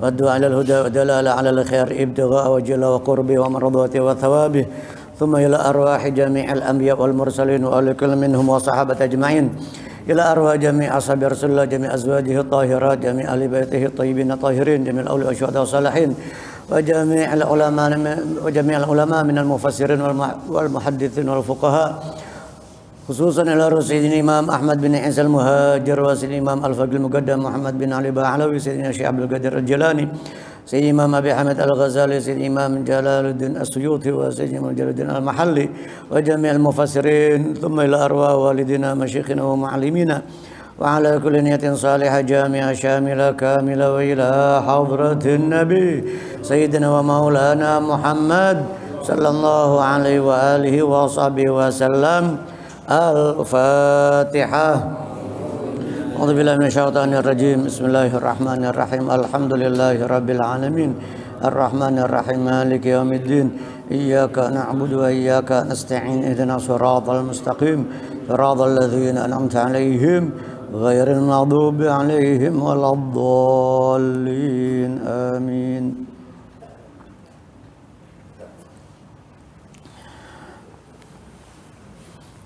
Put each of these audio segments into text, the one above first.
والدعاء على الهدى والدلالة على الخير ابتغاء وجل وقربه ومرضاته وثوابه ثم إلى أرواح جميع الأنبياء والمرسلين وآل كل منهم وصحابة أجمعين إلى أرواح جميع أصحاب رسول الله جميع أزواجه الطاهرات جميع أهل بيته الطيبين الطاهرين جميع الأولياء والشهداء والصالحين وجميع العلماء من المفسرين والمحدثين والفقهاء خصوصا إلى سيدنا الإمام أحمد بن عيسى المهاجر وسيدنا الإمام الفقيه المقدم محمد بن علي بعلوي سيدنا الشيخ عبد القادر الجيلاني سيدنا الإمام أبي حامد الغزالي سيدنا الإمام جلال الدين السيوطي وسيدنا الإمام جلال الدين المحلي وجميع المفسرين ثم إلى أرواح والدنا مشايخنا ومعلمينا وعلى كل نية صالحة جامعة شاملة كاملة وإلى حضرة النبي سيدنا ومولانا محمد صلى الله عليه وآله وصحبه وسلم. الفاتحة. أعوذ بالله من الشيطان الرجيم. بسم الله الرحمن الرحيم. الحمد لله رب العالمين الرحمن الرحيم مالك يوم الدين إياك نعبد وإياك نستعين اهدنا الصراط المستقيم صراط الذين أنعمت عليهم غير المغضوب عليهم ولا الضالين آمين.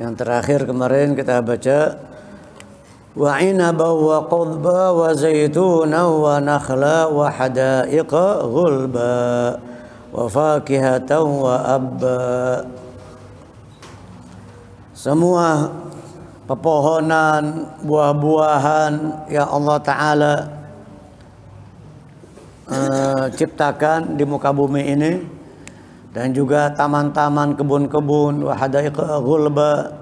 Yang terakhir kemarin kita baca wa inaba wa qudba wa zaituna wa nakhla wa hadaiqa ghulba wa fakihatan wa abba. Semua pepohonan, buah-buahan yang Allah Ta'ala ciptakan di muka bumi ini dan juga taman-taman, kebun-kebun, wa hadaiqa ghulba,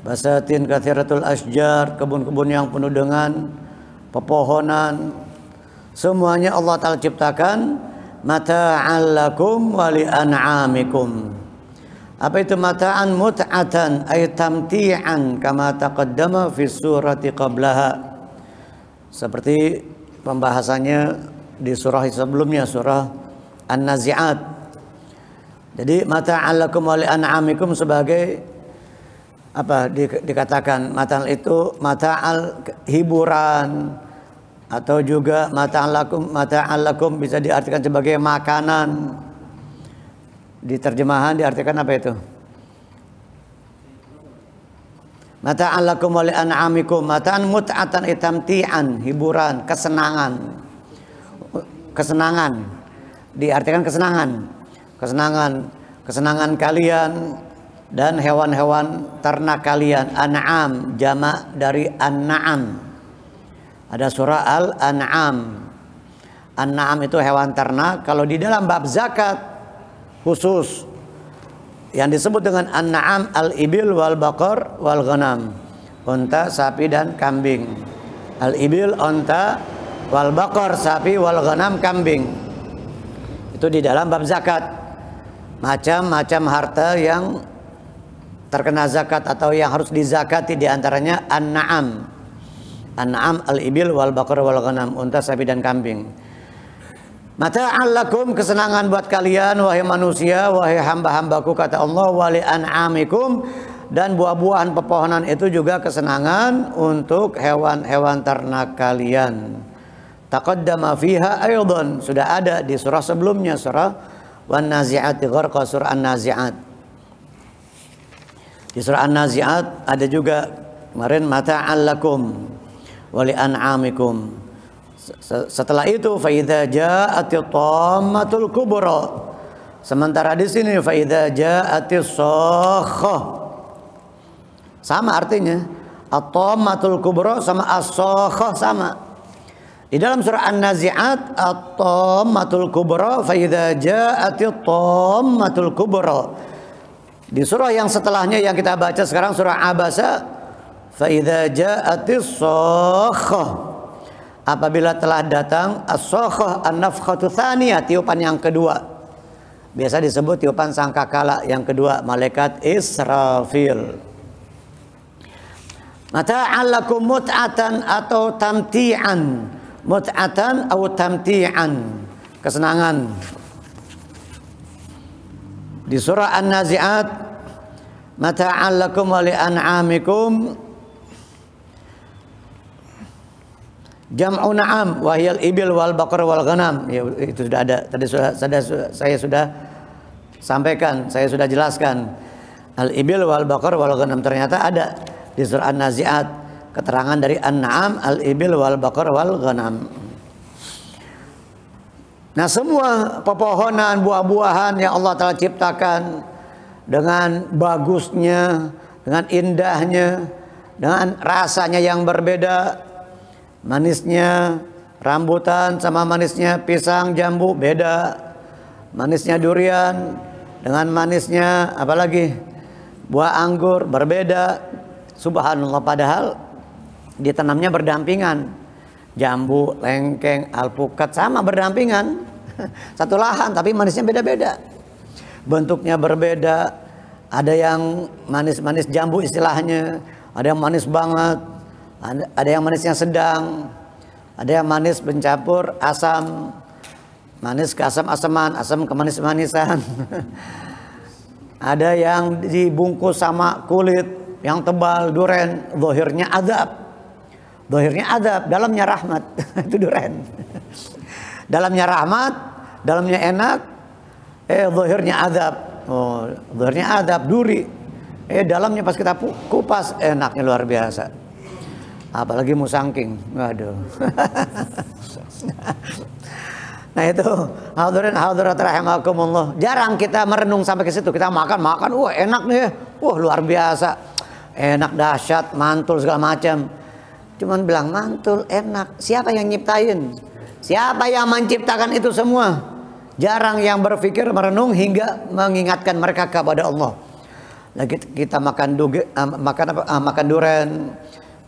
basatin katsiratul asjar, kebun-kebun yang penuh dengan pepohonan. Semuanya Allah Ta'ala ciptakan mata'an lakum wa li an'amikum. Apa itu mata'an? Mut'atan ay tamti'an kama taqaddama fi surati qablaha. Seperti pembahasannya di surah sebelumnya, surah An-Nazi'at. Jadi mata'an lakum wa li an'amikum sebagai apa dikatakan mata'al itu mata'al hiburan atau juga mata'al lakum bisa diartikan sebagai makanan. Di terjemahan diartikan apa itu? Mata'an lakum wa li an'amikum. Mata'an mut'atan itamti'an, hiburan, kesenangan. Kesenangan diartikan kesenangan kalian dan hewan-hewan ternak kalian. An'am jamak dari an-na'am. Ada surah Al-An'am. An-na'am itu hewan ternak. Kalau di dalam bab zakat khusus yang disebut dengan an-na'am al-ibil wal baqar wal ghanam. Unta, sapi dan kambing. Al-ibil unta, wal baqar sapi, wal ghanam kambing. Itu di dalam bab zakat. Macam-macam harta yang terkena zakat atau yang harus dizakati, diantaranya an-na'am. An-na'am al-ibil wal baqar wal ghanam, unta, sapi dan kambing. Mata'an lakum, kesenangan buat kalian wahai manusia, wahai hamba-hambaku kata Allah, wa li an'amikum, dan buah-buahan pepohonan itu juga kesenangan untuk hewan-hewan ternak kalian. Taqaddama fiha aydan, sudah ada di surah sebelumnya, surah Wan Nazi'ati Gharqa, surah An-Nazi'at. Di surah An-Nazi'at ada juga kemarin mata'an lakum wa li an'amikum. Setelah itu fa idza ja'atit tammatul kubra. Sementara di sini fa idza ja'atis sakhah. Sama artinya. At-tammatul kubra sama as-sakhah sama. Di dalam surah An-Nazi'at at-tammatul kubra fa idza ja'atit tammatul kubra. Di surah yang setelahnya yang kita baca sekarang surah Abasa fa idza ja'atis sakhah. Apabila telah datang as-sakhah an-nafkhatu tsaniyah, tiupan yang kedua. Biasa disebut tiupan sangkakala yang kedua, malaikat Israfil. Mata'an lakum mut'atan atau tamti'an. Mut'atan atau tamti'an, kesenangan. Di surah An-Nazi'at mata'an lakum wa li an'amikum Jam'u na'am wa hiyal ibil wal baqar wal ghanam. Ya, itu sudah ada. Tadi saya sudah sampaikan, saya sudah jelaskan. Al ibil wal baqar wal ghanam ternyata ada di surah An-Nazi'at keterangan dari An-Na'am, al ibil wal baqar wal ghanam. Nah, semua pepohonan, buah-buahan yang Allah Ta'ala ciptakan dengan bagusnya, dengan indahnya, dengan rasanya yang berbeda, manisnya rambutan sama manisnya pisang jambu beda, manisnya durian dengan manisnya apalagi buah anggur berbeda. Subhanallah, padahal ditanamnya berdampingan. Jambu, lengkeng, alpukat sama berdampingan. Satu lahan tapi manisnya beda-beda. Bentuknya berbeda. Ada yang manis-manis jambu istilahnya, ada yang manis banget, ada yang manisnya sedang, ada yang manis mencampur asam, manis ke asam-asaman, asam ke manis-manisan. Ada yang dibungkus sama kulit yang tebal, duren, zahirnya adab. Zahirnya adab, dalamnya rahmat. Itu duren. Dalamnya rahmat, dalamnya enak, zahirnya adab. Oh, zahirnya adab, duri. Dalamnya pas kita kupas enaknya luar biasa. Apalagi musangking. Waduh. Nah itu, hadirin hadirat rahimakumullah. Jarang kita merenung sampai ke situ. Kita makan, wah enak nih. Wah luar biasa. Enak dahsyat, mantul segala macam. Cuman bilang mantul, enak. Siapa yang nyiptain? Siapa yang menciptakan itu semua? Jarang yang berpikir merenung hingga mengingatkan mereka kepada Allah. Lagi kita makan makan durian,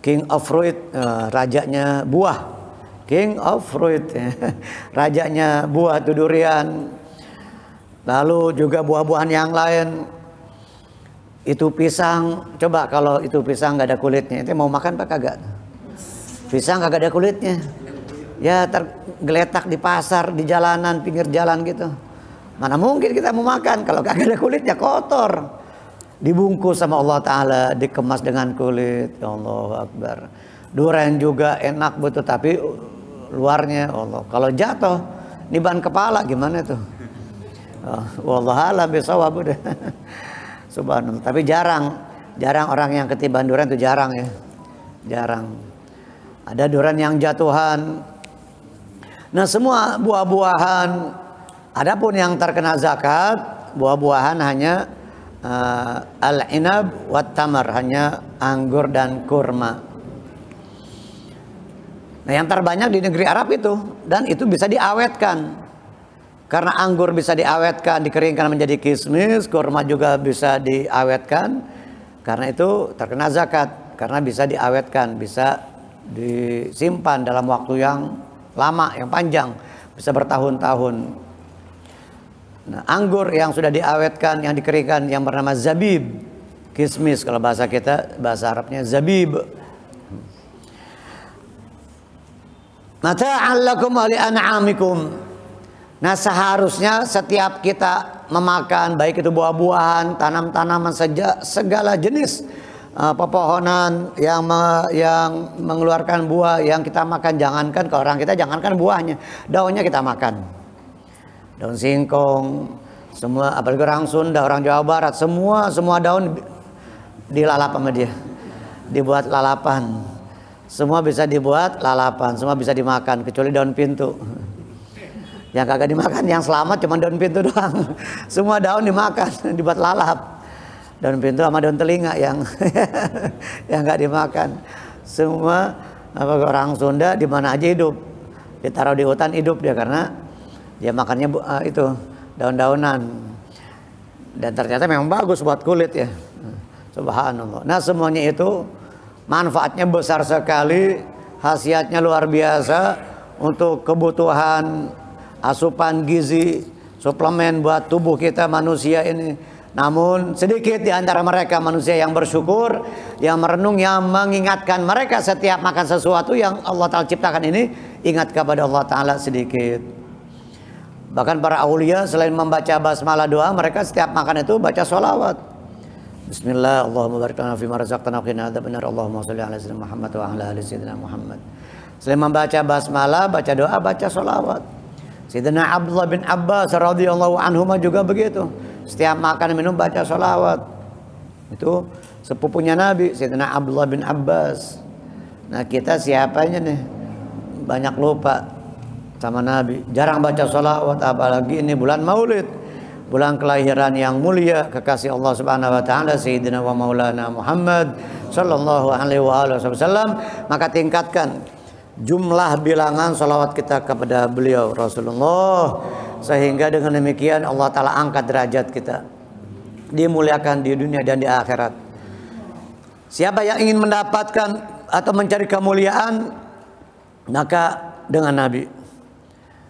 king of fruit, rajanya buah, king of fruit, rajanya buah itu durian. Lalu juga buah-buahan yang lain. Itu pisang, coba kalau itu pisang nggak ada kulitnya, itu mau makan apa kagak? Pisang kagak ada kulitnya, ya tergeletak di pasar, di jalanan, pinggir jalan gitu. Mana mungkin kita mau makan kalau kagak ada kulitnya, kotor. Dibungkus sama Allah Ta'ala, dikemas dengan kulit. Ya Allah Akbar. Durian juga enak betul, tapi luarnya Allah. Kalau jatuh di ban kepala gimana tuh? Wallahualam bisawab udah. Subhanallah. Tapi jarang orang yang ketiban durian itu jarang ya. Jarang. Ada durian yang jatuhan. Nah, semua buah-buahan, adapun yang terkena zakat, buah-buahan hanya al-inab wat tamar, hanya anggur dan kurma. Nah, yang terbanyak di negeri Arab itu, dan itu bisa diawetkan. Karena anggur bisa diawetkan, dikeringkan menjadi kismis, kurma juga bisa diawetkan. Karena itu terkena zakat, karena bisa diawetkan, bisa disimpan dalam waktu yang lama, yang panjang, bisa bertahun-tahun. Nah, anggur yang sudah diawetkan, yang dikeringkan, yang bernama zabib, kismis kalau bahasa kita, bahasa Arabnya zabib. Mata'an lakum wa li'an'amikum. Nah, seharusnya setiap kita memakan, baik itu buah-buahan, tanam-tanaman, segala jenis pepohonan yang mengeluarkan buah yang kita makan, jangankan ke orang kita, jangankan buahnya, daunnya kita makan. Daun singkong, semua, apalagi orang Sunda, orang Jawa Barat, semua daun dilalap sama dia, dibuat lalapan. Semua bisa dibuat lalapan, semua bisa dimakan kecuali daun pintu. Yang kagak dimakan, yang selamat cuma daun pintu doang. Semua daun dimakan, dibuat lalap. Daun pintu sama daun telinga yang nggak dimakan. Semua orang Sunda di mana aja hidup, ditaruh di hutan hidup dia, karena dia makannya itu daun-daunan. Dan ternyata memang bagus buat kulit ya. Subhanallah. Nah, semuanya itu manfaatnya besar sekali, khasiatnya luar biasa untuk kebutuhan asupan gizi, suplemen buat tubuh kita manusia ini. Namun sedikit di antara mereka manusia yang bersyukur, yang merenung, yang mengingatkan mereka setiap makan sesuatu yang Allah Ta'ala ciptakan ini, ingat kepada Allah Ta'ala sedikit. Bahkan para aulia selain membaca basmalah doa, mereka setiap makan itu baca sholawat. Bismillah, Allahumma barik lana fima razaqtana wa qina adzabannar. Allahumma sholli ala sayyidina Muhammad wa ala ali sayyidina Muhammad. Selain membaca basmalah, baca doa, baca sholawat. Sayyidina Abdullah bin Abbas radhiyallahu anhuma juga begitu. Setiap makan minum baca sholawat. Itu sepupunya Nabi, Sayyidina Abdullah bin Abbas. Nah kita siapanya nih? Banyak lupa sama Nabi. Jarang baca sholawat, apalagi ini bulan Maulid. Bulan kelahiran yang mulia kekasih Allah Subhanahu wa taala Sayyidina wa Maulana Muhammad sallallahu alaihi wasallam. Maka tingkatkan jumlah bilangan salawat kita kepada beliau Rasulullah, sehingga dengan demikian Allah taala angkat derajat kita, dimuliakan di dunia dan di akhirat. Siapa yang ingin mendapatkan atau mencari kemuliaan, maka dengan Nabi.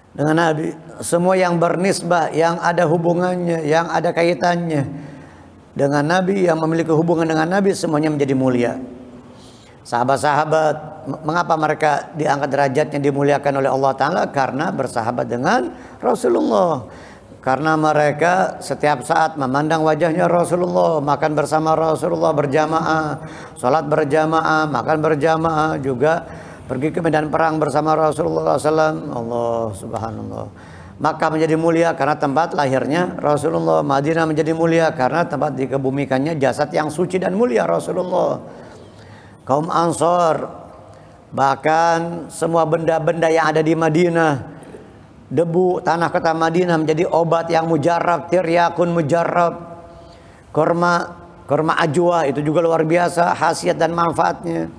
Dengan Nabi, semua yang bernisbah, yang ada hubungannya, yang ada kaitannya dengan Nabi, yang memiliki hubungan dengan Nabi, semuanya menjadi mulia. Sahabat-sahabat, mengapa mereka diangkat derajatnya, dimuliakan oleh Allah Ta'ala? Karena bersahabat dengan Rasulullah. Karena mereka setiap saat memandang wajahnya Rasulullah, makan bersama Rasulullah berjamaah, sholat berjamaah, makan berjamaah, juga pergi ke medan perang bersama Rasulullah SAW. Allah subhanallah. Maka menjadi mulia karena tempat lahirnya Rasulullah. Madinah menjadi mulia karena tempat dikebumikannya jasad yang suci dan mulia Rasulullah. Kaum Ansor, bahkan semua benda-benda yang ada di Madinah, debu tanah kota Madinah menjadi obat yang mujarab, tiryakun mujarab. Kurma ajwa itu juga luar biasa khasiat dan manfaatnya.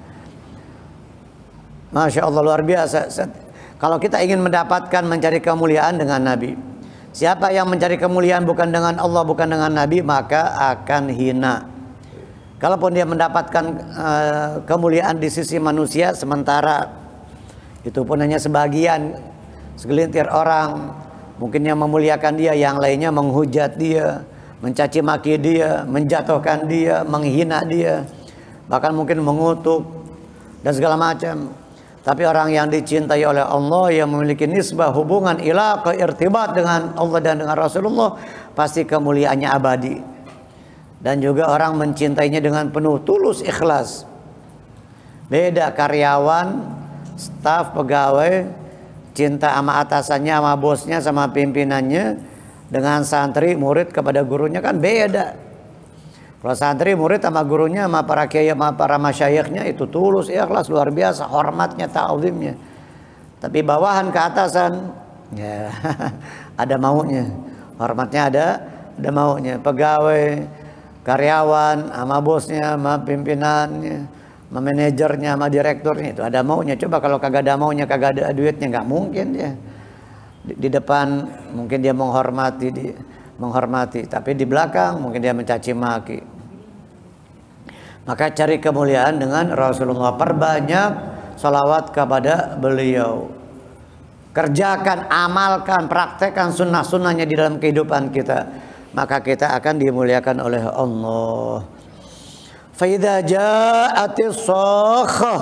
Masya Allah, luar biasa. Kalau kita ingin mendapatkan, mencari kemuliaan dengan Nabi, siapa yang mencari kemuliaan bukan dengan Allah, bukan dengan Nabi, maka akan hina. Kalaupun dia mendapatkan kemuliaan di sisi manusia sementara, itu pun hanya sebagian, segelintir orang. Mungkin yang memuliakan dia, yang lainnya menghujat dia, mencaci maki dia, menjatuhkan dia, menghina dia, bahkan mungkin mengutuk dan segala macam. Tapi orang yang dicintai oleh Allah, yang memiliki nisbah hubungan ilaqah irtibat dengan Allah dan dengan Rasulullah, pasti kemuliaannya abadi. Dan juga orang mencintainya dengan penuh tulus ikhlas. Beda karyawan, staf, pegawai, cinta sama atasannya, sama bosnya, sama pimpinannya, dengan santri, murid kepada gurunya kan beda. Kalau santri, murid sama gurunya, sama para kiai, sama para masyayikhnya, itu tulus, ikhlas, luar biasa, hormatnya, ta'zimnya. Tapi bawahan ke atasan, ya ada maunya, hormatnya ada maunya. Pegawai, karyawan, sama bosnya, sama pimpinannya, sama manajernya, sama direkturnya, itu ada maunya. Coba kalau kagak ada maunya, kagak ada duitnya, nggak mungkin dia. Di depan mungkin dia menghormati, tapi di belakang mungkin dia mencaci maki. Maka cari kemuliaan dengan Rasulullah, perbanyak salawat kepada beliau, kerjakan, amalkan, praktekkan sunnah-sunnahnya di dalam kehidupan kita, maka kita akan dimuliakan oleh Allah. Fa idza ja'atis sakhah,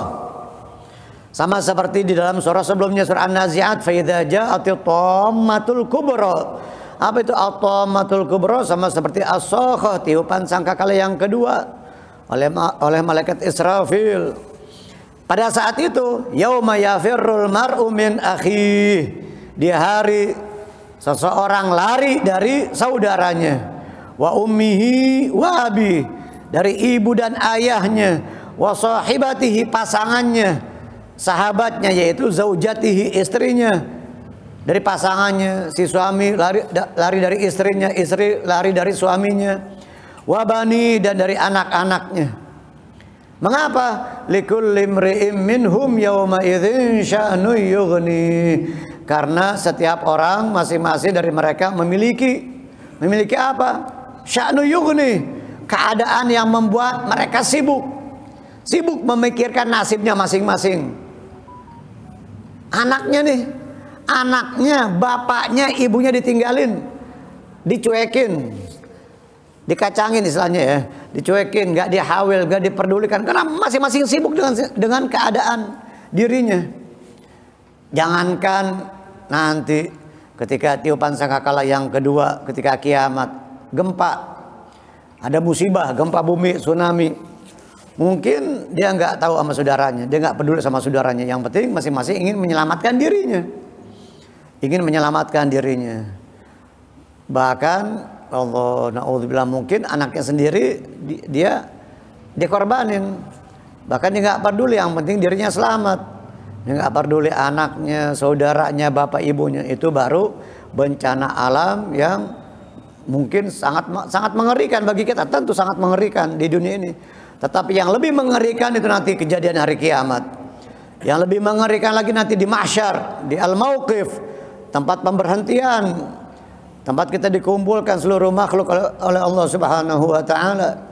sama seperti di dalam surah sebelumnya, surah An-Nazi'at, fa idza ja'atit tammatul kubra. Apa itu at-tammatul kubra? Sama seperti as-sakhah, tiupan sangkakala yang kedua oleh malaikat Israfil. Pada saat itu, yauma yafirrul mar'u min akhihi, di hari seseorang lari dari saudaranya, wa ummihi wa abi, dari ibu dan ayahnya, wa sahibatihi, pasangannya, sahabatnya yaitu zaujatihi, istrinya, dari pasangannya. Si suami lari dari istrinya, istri lari dari suaminya, wabani, dan dari anak-anaknya. Mengapa? Likulli imri'in minhum yawma idzin sya'nu yughni. Karena setiap orang masing-masing dari mereka memiliki apa? Sya'nu yughni, keadaan yang membuat mereka sibuk memikirkan nasibnya masing-masing. Anaknya, bapaknya, ibunya ditinggalin, dicuekin, dikacangin istilahnya ya, dicuekin, nggak dihawil, nggak diperdulikan, karena masing-masing sibuk dengan keadaan dirinya. Jangankan nanti ketika tiupan sangkakala yang kedua, ketika kiamat, gempa, ada musibah, gempa bumi, tsunami, Mungkin dia nggak tahu sama saudaranya, dia nggak peduli sama saudaranya. Yang penting masing-masing ingin menyelamatkan dirinya, ingin menyelamatkan dirinya. Bahkan Allah na'udzubillah, mungkin anaknya sendiri dia dikorbanin. Bahkan dia nggak peduli, yang penting dirinya selamat. Dia nggak peduli anaknya, saudaranya, bapak ibunya. Itu baru bencana alam yang mungkin sangat mengerikan bagi kita. Tentu sangat mengerikan di dunia ini. Tetapi yang lebih mengerikan itu nanti kejadian hari kiamat. Yang lebih mengerikan lagi nanti di mahsyar, di al-mauqif, tempat pemberhentian, tempat kita dikumpulkan seluruh makhluk oleh Allah Subhanahu wa taala.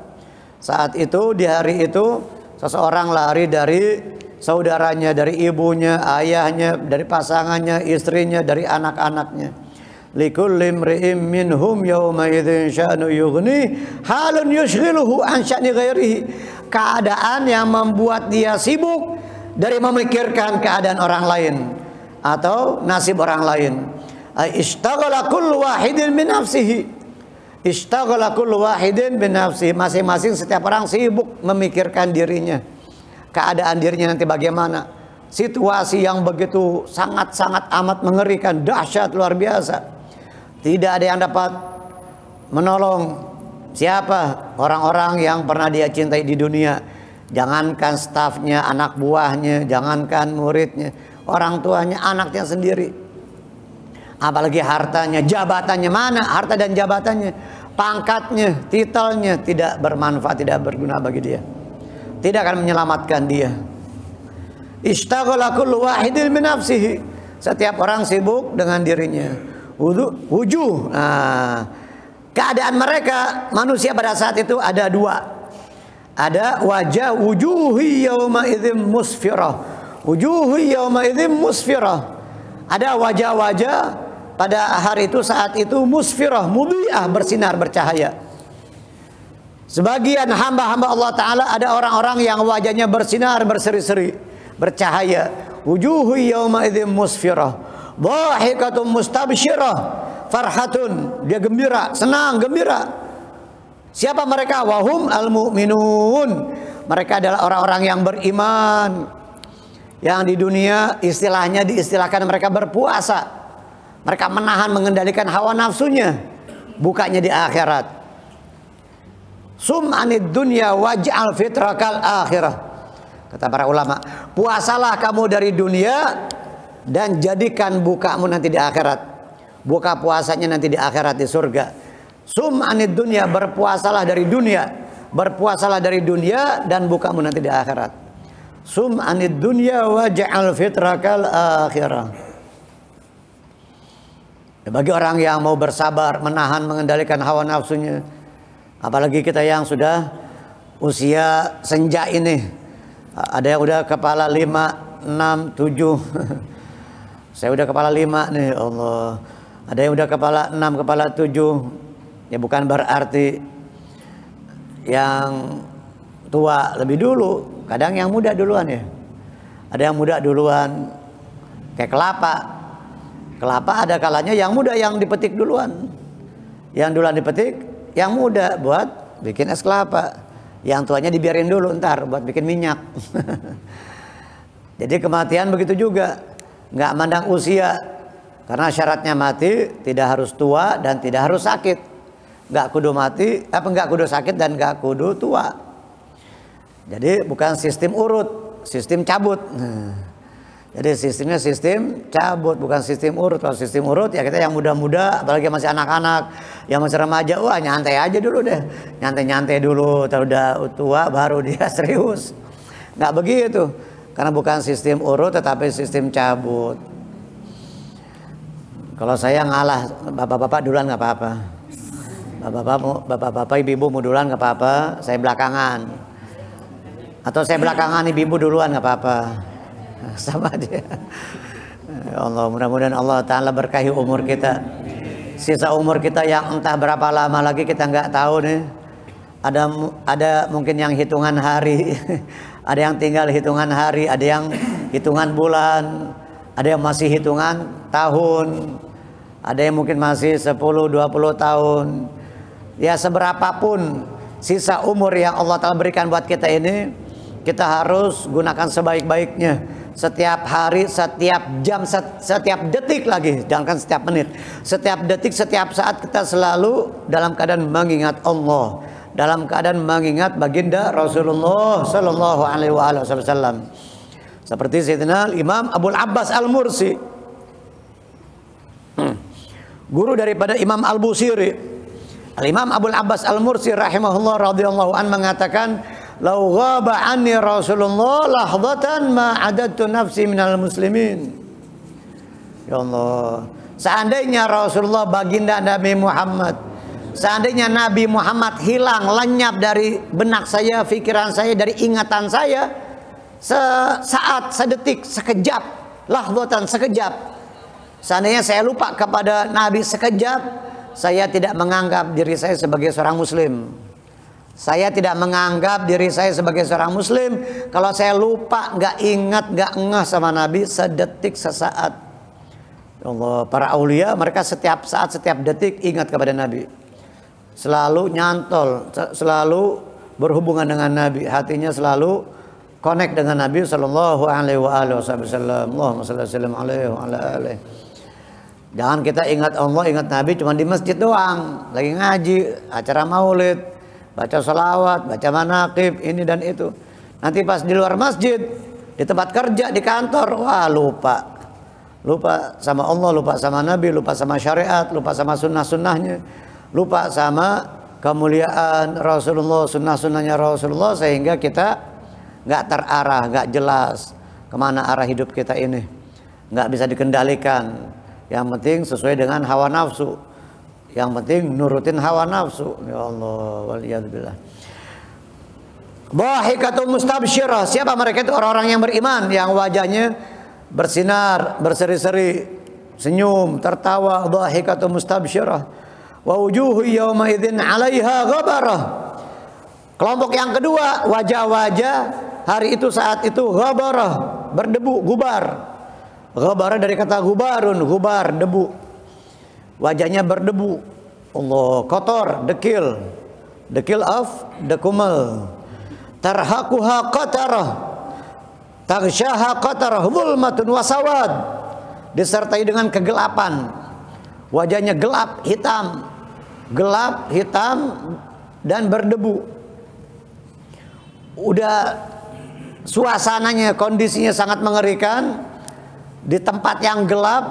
Saat itu, di hari itu, seseorang lari dari saudaranya, dari ibunya, ayahnya, dari pasangannya, istrinya, dari anak-anaknya. Likulli imri'in minhum yawma idzin sya'nu yughni halun yushghiluhu an sya'ni ghairihi. Keadaan yang membuat dia sibuk dari memikirkan keadaan orang lain atau nasib orang lain. Ishtaghala kullu wahidin min nafsihi. Ishtaghala kullu wahidin bin nafsihi. Masing-masing setiap orang sibuk memikirkan dirinya, keadaan dirinya nanti bagaimana. Situasi yang begitu sangat-sangat amat mengerikan, dahsyat, luar biasa. Tidak ada yang dapat menolong siapa? Orang-orang yang pernah dia cintai di dunia. Jangankan stafnya, anak buahnya, jangankan muridnya, orang tuanya, anaknya sendiri. Apalagi hartanya, jabatannya, mana harta dan jabatannya, pangkatnya, titelnya, tidak bermanfaat, tidak berguna bagi dia, tidak akan menyelamatkan dia. Ishtaghala kullu wahidin min nafsihi. Setiap orang sibuk dengan dirinya. Wujuh. Keadaan mereka manusia pada saat itu ada dua. Ada wajah wujuhi yauma idzin musfirah. Wujuhi yauma idzin musfirah. Ada wajah-wajah pada hari itu, saat itu musfirah, mudhi'ah, bersinar, bercahaya. Sebagian hamba-hamba Allah Ta'ala ada orang-orang yang wajahnya bersinar, berseri-seri, bercahaya. Wujuhi yauma idzin musfirah. Dhahikatun mustabsyirah, farhatun, dia gembira, senang, gembira. Siapa mereka? Wahum al-mu'minun. Mereka adalah orang-orang yang beriman, yang di dunia istilahnya diistilahkan mereka berpuasa. Mereka menahan, mengendalikan hawa nafsunya. Bukanya di akhirat. Sum anid dunya waj'al fitrakal akhirah. Kata para ulama, puasalah kamu dari dunia dan jadikan bukamu nanti di akhirat. Buka puasanya nanti di akhirat, di surga. Sum anid dunya, berpuasalah dari dunia. Berpuasalah dari dunia dan bukamu nanti di akhirat. Sum anid dunya waj'al fitrakal akhirah. Bagi orang yang mau bersabar, menahan, mengendalikan hawa nafsunya. Apalagi kita yang sudah usia senja ini. Ada yang udah kepala 5, 6, 7. Saya udah kepala 5 nih, Allah. Ada yang udah kepala 6, kepala 7. Ya bukan berarti yang tua lebih dulu. Kadang yang muda duluan ya. Ada yang muda duluan. Kayak kelapa. Kelapa ada kalanya yang muda yang dipetik duluan. Yang duluan dipetik, yang muda buat bikin es kelapa. Yang tuanya dibiarin dulu ntar buat bikin minyak. Jadi kematian begitu juga. Nggak mandang usia, karena syaratnya mati tidak harus tua dan tidak harus sakit. Nggak kudu mati, nggak kudu sakit dan nggak kudu tua. Jadi bukan sistem urut, sistem cabut. Jadi sistemnya sistem cabut, bukan sistem urut. Kalau sistem urut ya kita yang muda-muda, apalagi masih anak-anak, yang masih remaja, wah nyantai aja dulu deh, nyantai-nyantai dulu. Terus udah tua baru dia serius. Nggak begitu. Karena bukan sistem urut tetapi sistem cabut. Kalau saya ngalah, bapak-bapak duluan nggak apa-apa. Bapak-bapak, ibu-ibu mau duluan nggak apa-apa. Saya belakangan. Atau saya belakangan, ibu-ibu duluan nggak apa-apa. Sama aja. Allah, mudah-mudahan Allah Ta'ala berkahi umur kita. Sisa umur kita yang entah berapa lama lagi kita nggak tahu nih. Ada mungkin yang hitungan hari. Ada yang tinggal hitungan hari, ada yang hitungan bulan, ada yang masih hitungan tahun, ada yang mungkin masih 10-20 tahun. Ya seberapapun sisa umur yang Allah Ta'ala berikan buat kita ini, kita harus gunakan sebaik-baiknya. Setiap hari, setiap jam, setiap detik lagi, jangankan setiap menit, setiap detik, setiap saat kita selalu dalam keadaan mengingat Allah, dalam keadaan mengingat baginda Rasulullah Sallallahu Alaihi Wasallam. Seperti Sayyidina Imam Abul Abbas Al-Mursi, guru daripada Imam Al-Busiri. Al-Imam Abul Abbas Al-Mursi rahimahullah radhiyallahu an mengatakan, "Lau ghaba anni Rasulullah lahdatan ma adadtu nafsi minal muslimin." Ya Allah, seandainya Rasulullah baginda Nabi Muhammad, seandainya Nabi Muhammad hilang, lenyap dari benak saya, pikiran saya, dari ingatan saya, sesaat, sedetik, sekejap, lahdatan, sekejap, seandainya saya lupa kepada Nabi sekejap, saya tidak menganggap diri saya sebagai seorang muslim. Saya tidak menganggap diri saya sebagai seorang muslim kalau saya lupa, nggak ingat, nggak ngeh sama Nabi sedetik, sesaat. Ya Allah, para aulia mereka setiap saat, setiap detik ingat kepada Nabi. Selalu nyantol, selalu berhubungan dengan Nabi, hatinya selalu connect dengan Nabi Sallallahu Alaihi Wasallam. Allahumma shalli alaihi wa ala alihi. Jangan kita ingat Allah, ingat Nabi cuma di masjid doang, lagi ngaji, acara maulid, baca salawat, baca manaqib, ini dan itu. Nanti pas di luar masjid, di tempat kerja, di kantor, wah lupa. Lupa sama Allah, lupa sama Nabi, lupa sama syariat, lupa sama sunnah-sunnahnya, lupa sama kemuliaan Rasulullah, sunnah-sunnahnya Rasulullah, sehingga kita nggak terarah, nggak jelas kemana arah hidup kita ini, nggak bisa dikendalikan. Yang penting sesuai dengan hawa nafsu, yang penting nurutin hawa nafsu. Ya Allah, waliyadzubillah. Dhahikatul mustabsyirah, siapa mereka itu? Orang-orang yang beriman, yang wajahnya bersinar, berseri-seri, senyum, tertawa. Dhahikatul mustabsyirah wa wujuhu yawma idzin 'alaiha ghabarah. Kelompok yang kedua, wajah-wajah hari itu, saat itu, ghabarah, berdebu, gubar. Ghabarah dari kata gubarun, gubar, debu. Wajahnya berdebu. Allah, kotor, dekil. Dekil of dekumal. Tarhaquha qatarah. Taghsyaha qatarah, zulmatun wasawad. Disertai dengan kegelapan. Wajahnya gelap, hitam. Gelap, hitam, dan berdebu. Udah suasananya, kondisinya sangat mengerikan. Di tempat yang gelap,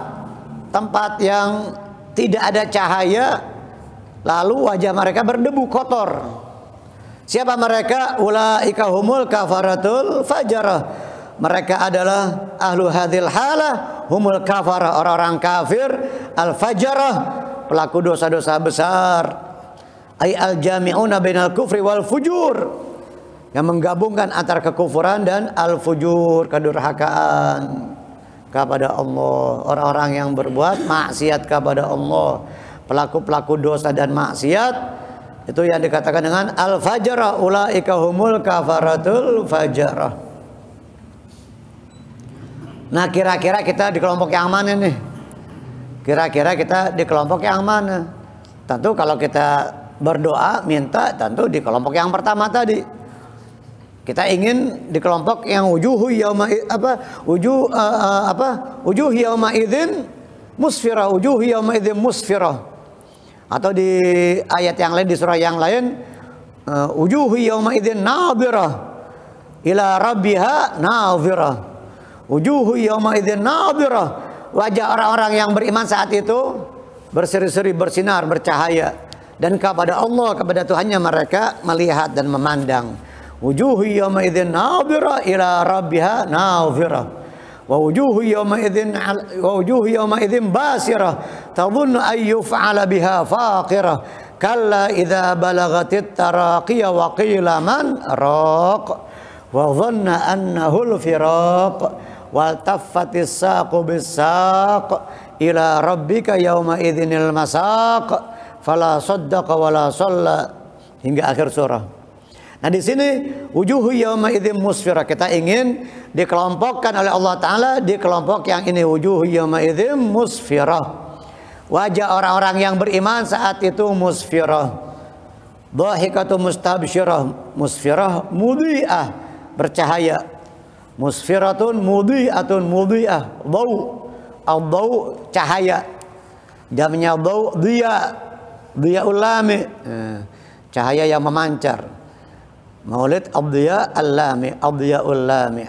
tempat yang tidak ada cahaya, lalu wajah mereka berdebu, kotor. Siapa mereka? Ulaika humul kafaratul fajarah. Mereka adalah ahlu hadhil halah, humul kafarah, orang-orang kafir, al fajarah, pelaku dosa-dosa besar. Ay al jami'una bainal kufri wal fujur, yang menggabungkan antara kekufuran dan al fujur, kedurhakaan kepada Allah. Orang-orang yang berbuat maksiat kepada Allah, pelaku-pelaku dosa dan maksiat, itu yang dikatakan dengan al-fajarah. Ulaika humul kafaratul fajarah. Nah, kira-kira kita di kelompok yang mana nih? Kira-kira kita di kelompok yang mana? Tentu kalau kita berdoa minta, tentu di kelompok yang pertama tadi. Kita ingin di kelompok yang wujuh yauma wujuh yauma idzin musfirah, wujuh yauma idzin musfirah. Atau di ayat yang lain, di surah yang lain, wujuh yauma idzin nadhirah ila rabbiha nadhirah. Wujuh yauma idzin nadhirah. Wajah orang-orang yang beriman saat itu berseri-seri, bersinar, bercahaya, dan kepada Allah, kepada Tuhannya mereka melihat dan memandang. Wujuhu yawma idzin nadhirah ila rabbiha nadhirah wa wujuhu yawma idzin basirah tadhunnu ay yuf'ala biha faqirah kalla idza balagatit taraqiya wa qila man raq wa dhanna annahu al-firaq wal taffatis saqu bis-saq ila rabbika yawma idzinil masaq fala saddaqa wala shalla, hingga akhir surah. Nah, di sini wujuhu yauma idzin musfirah, kita ingin dikelompokkan oleh Allah Ta'ala di kelompok yang ini, wujuhu yauma idzin musfirah. Wajah orang-orang yang beriman saat itu musfirah. Dhahikatun mustabsyirah, musfirah mudhi'ah, bercahaya. Musfiratun mudhi'atun, mudhi'ah, dhau. Ad-dhau cahaya. Jamnya dhau dhiya, dhiyaul lami, cahaya yang memancar. Maulid ad-dhiya al-lami, ad-dhiyaul lami.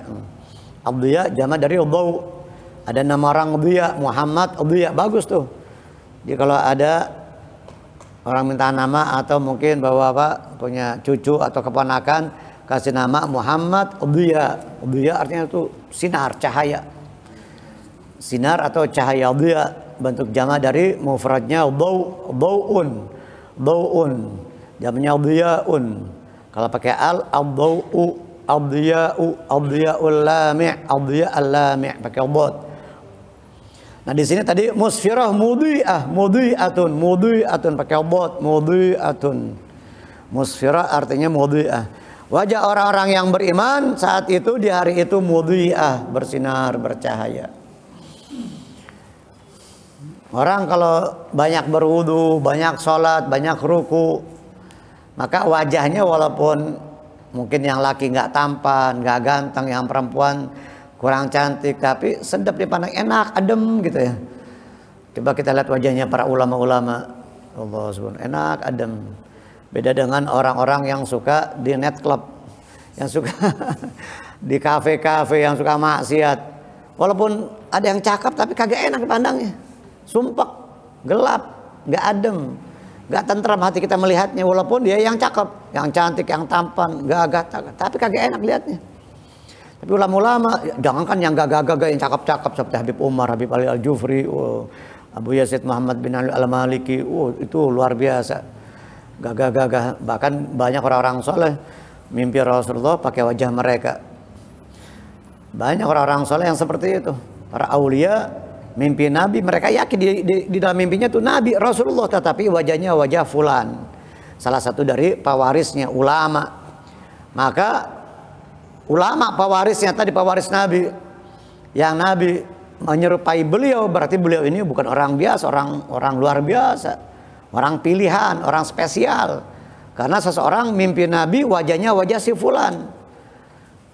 Ad-dhiya jama dari dhau. Ada nama orang dhiya, Muhammad dhiya, bagus tuh. Jadi kalau ada orang minta nama atau mungkin bawa punya cucu atau keponakan, kasih nama Muhammad dhiya. Dhiya artinya itu sinar, cahaya. Sinar atau cahaya dhiya, bentuk jama dari mufradnya dhau, dhauun, dhauun, jamnya dhiyaun. Kalau pakai ad-dhau, ad-dhiya'u, ad-dhiyaul lami', ad-dhiya al-lami', pakai dhad. Nah di sini tadi musfirah mudhi'ah, mudhi'atun, mudhi'atun pakai dhad, mudhi'atun. Musfirah artinya mudhi'ah. Wajah orang-orang yang beriman saat itu di hari itu mudhi'ah, bersinar, bercahaya. Orang kalau banyak berwudu, banyak sholat, banyak ruku, maka wajahnya walaupun mungkin yang laki nggak tampan, nggak ganteng, yang perempuan kurang cantik, tapi sedap dipandang, enak, adem gitu ya. Coba kita lihat wajahnya para ulama-ulama, Allah subhanahu, enak, adem. Beda dengan orang-orang yang suka di net club, yang suka di kafe-kafe, yang suka maksiat. Walaupun ada yang cakep tapi kagak enak dipandangnya, sumpek, gelap, nggak adem. Gak tentram hati kita melihatnya, walaupun dia yang cakep, yang cantik, yang tampan, gagah, tapi kagak enak lihatnya. Tapi ulama-ulama, jangankan yang gagah-gagah, yang cakep-cakep seperti Habib Umar, Habib Ali Al-Jufri, Abu Yazid Muhammad bin Ali Al-Maliki, itu luar biasa, gagah-gagah. Bahkan banyak orang-orang soleh mimpi Rasulullah pakai wajah mereka. Banyak orang-orang soleh yang seperti itu, para aulia. Mimpi Nabi, mereka yakin di dalam mimpinya tuh Nabi Rasulullah, tetapi wajahnya wajah fulan, salah satu dari pewarisnya ulama. Maka ulama pewarisnya tadi, pewaris Nabi, yang Nabi menyerupai beliau, berarti beliau ini bukan orang biasa, orang luar biasa, orang pilihan, orang spesial. Karena seseorang mimpi Nabi wajahnya wajah si fulan.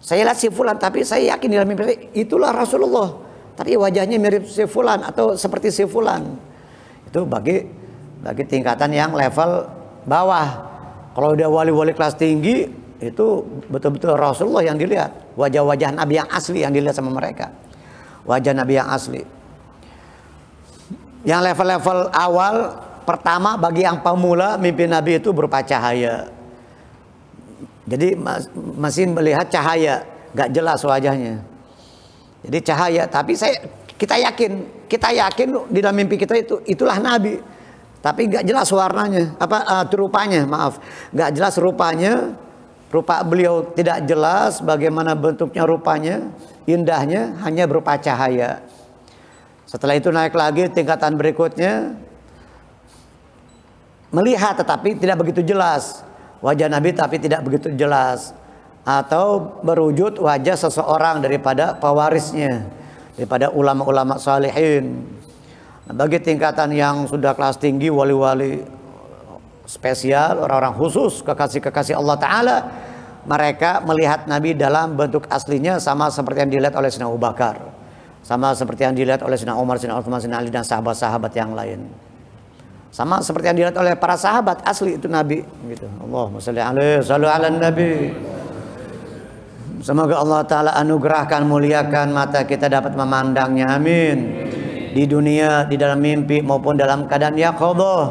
Saya lihat si fulan, tapi saya yakin di dalam mimpi itulah Rasulullah, tapi wajahnya mirip si fulan atau seperti si fulan. Itu bagi tingkatan yang level bawah. Kalau udah wali-wali kelas tinggi, itu betul-betul Rasulullah yang dilihat, wajah-wajah Nabi yang asli yang dilihat sama mereka, wajah Nabi yang asli. Yang level-level awal pertama bagi yang pemula, mimpi Nabi itu berupa cahaya. Jadi masih melihat cahaya, gak jelas wajahnya. Jadi cahaya, tapi kita yakin di dalam mimpi kita itulah Nabi, tapi nggak jelas warnanya, rupanya, maaf, nggak jelas rupanya, rupa beliau tidak jelas, bagaimana bentuknya, rupanya, indahnya, hanya berupa cahaya. Setelah itu naik lagi tingkatan berikutnya, melihat tetapi tidak begitu jelas wajah Nabi, tapi tidak begitu jelas. Atau berwujud wajah seseorang daripada pewarisnya, daripada ulama-ulama salihin. Nah, bagi tingkatan yang sudah kelas tinggi, wali-wali spesial, orang-orang khusus, kekasih-kekasih Allah Ta'ala, mereka melihat Nabi dalam bentuk aslinya sama seperti yang dilihat oleh Sayyidina Abu Bakar, sama seperti yang dilihat oleh Sayyidina Umar, Sayyidina Utsman, Sayyidina Ali, dan sahabat-sahabat yang lain. Sama seperti yang dilihat oleh para sahabat asli itu Nabi gitu. Allahumma shalli alaihi sallu ala nabi. Semoga Allah Ta'ala anugerahkan, muliakan mata kita dapat memandangnya, amin. Di dunia, di dalam mimpi maupun dalam keadaan yaqadhah.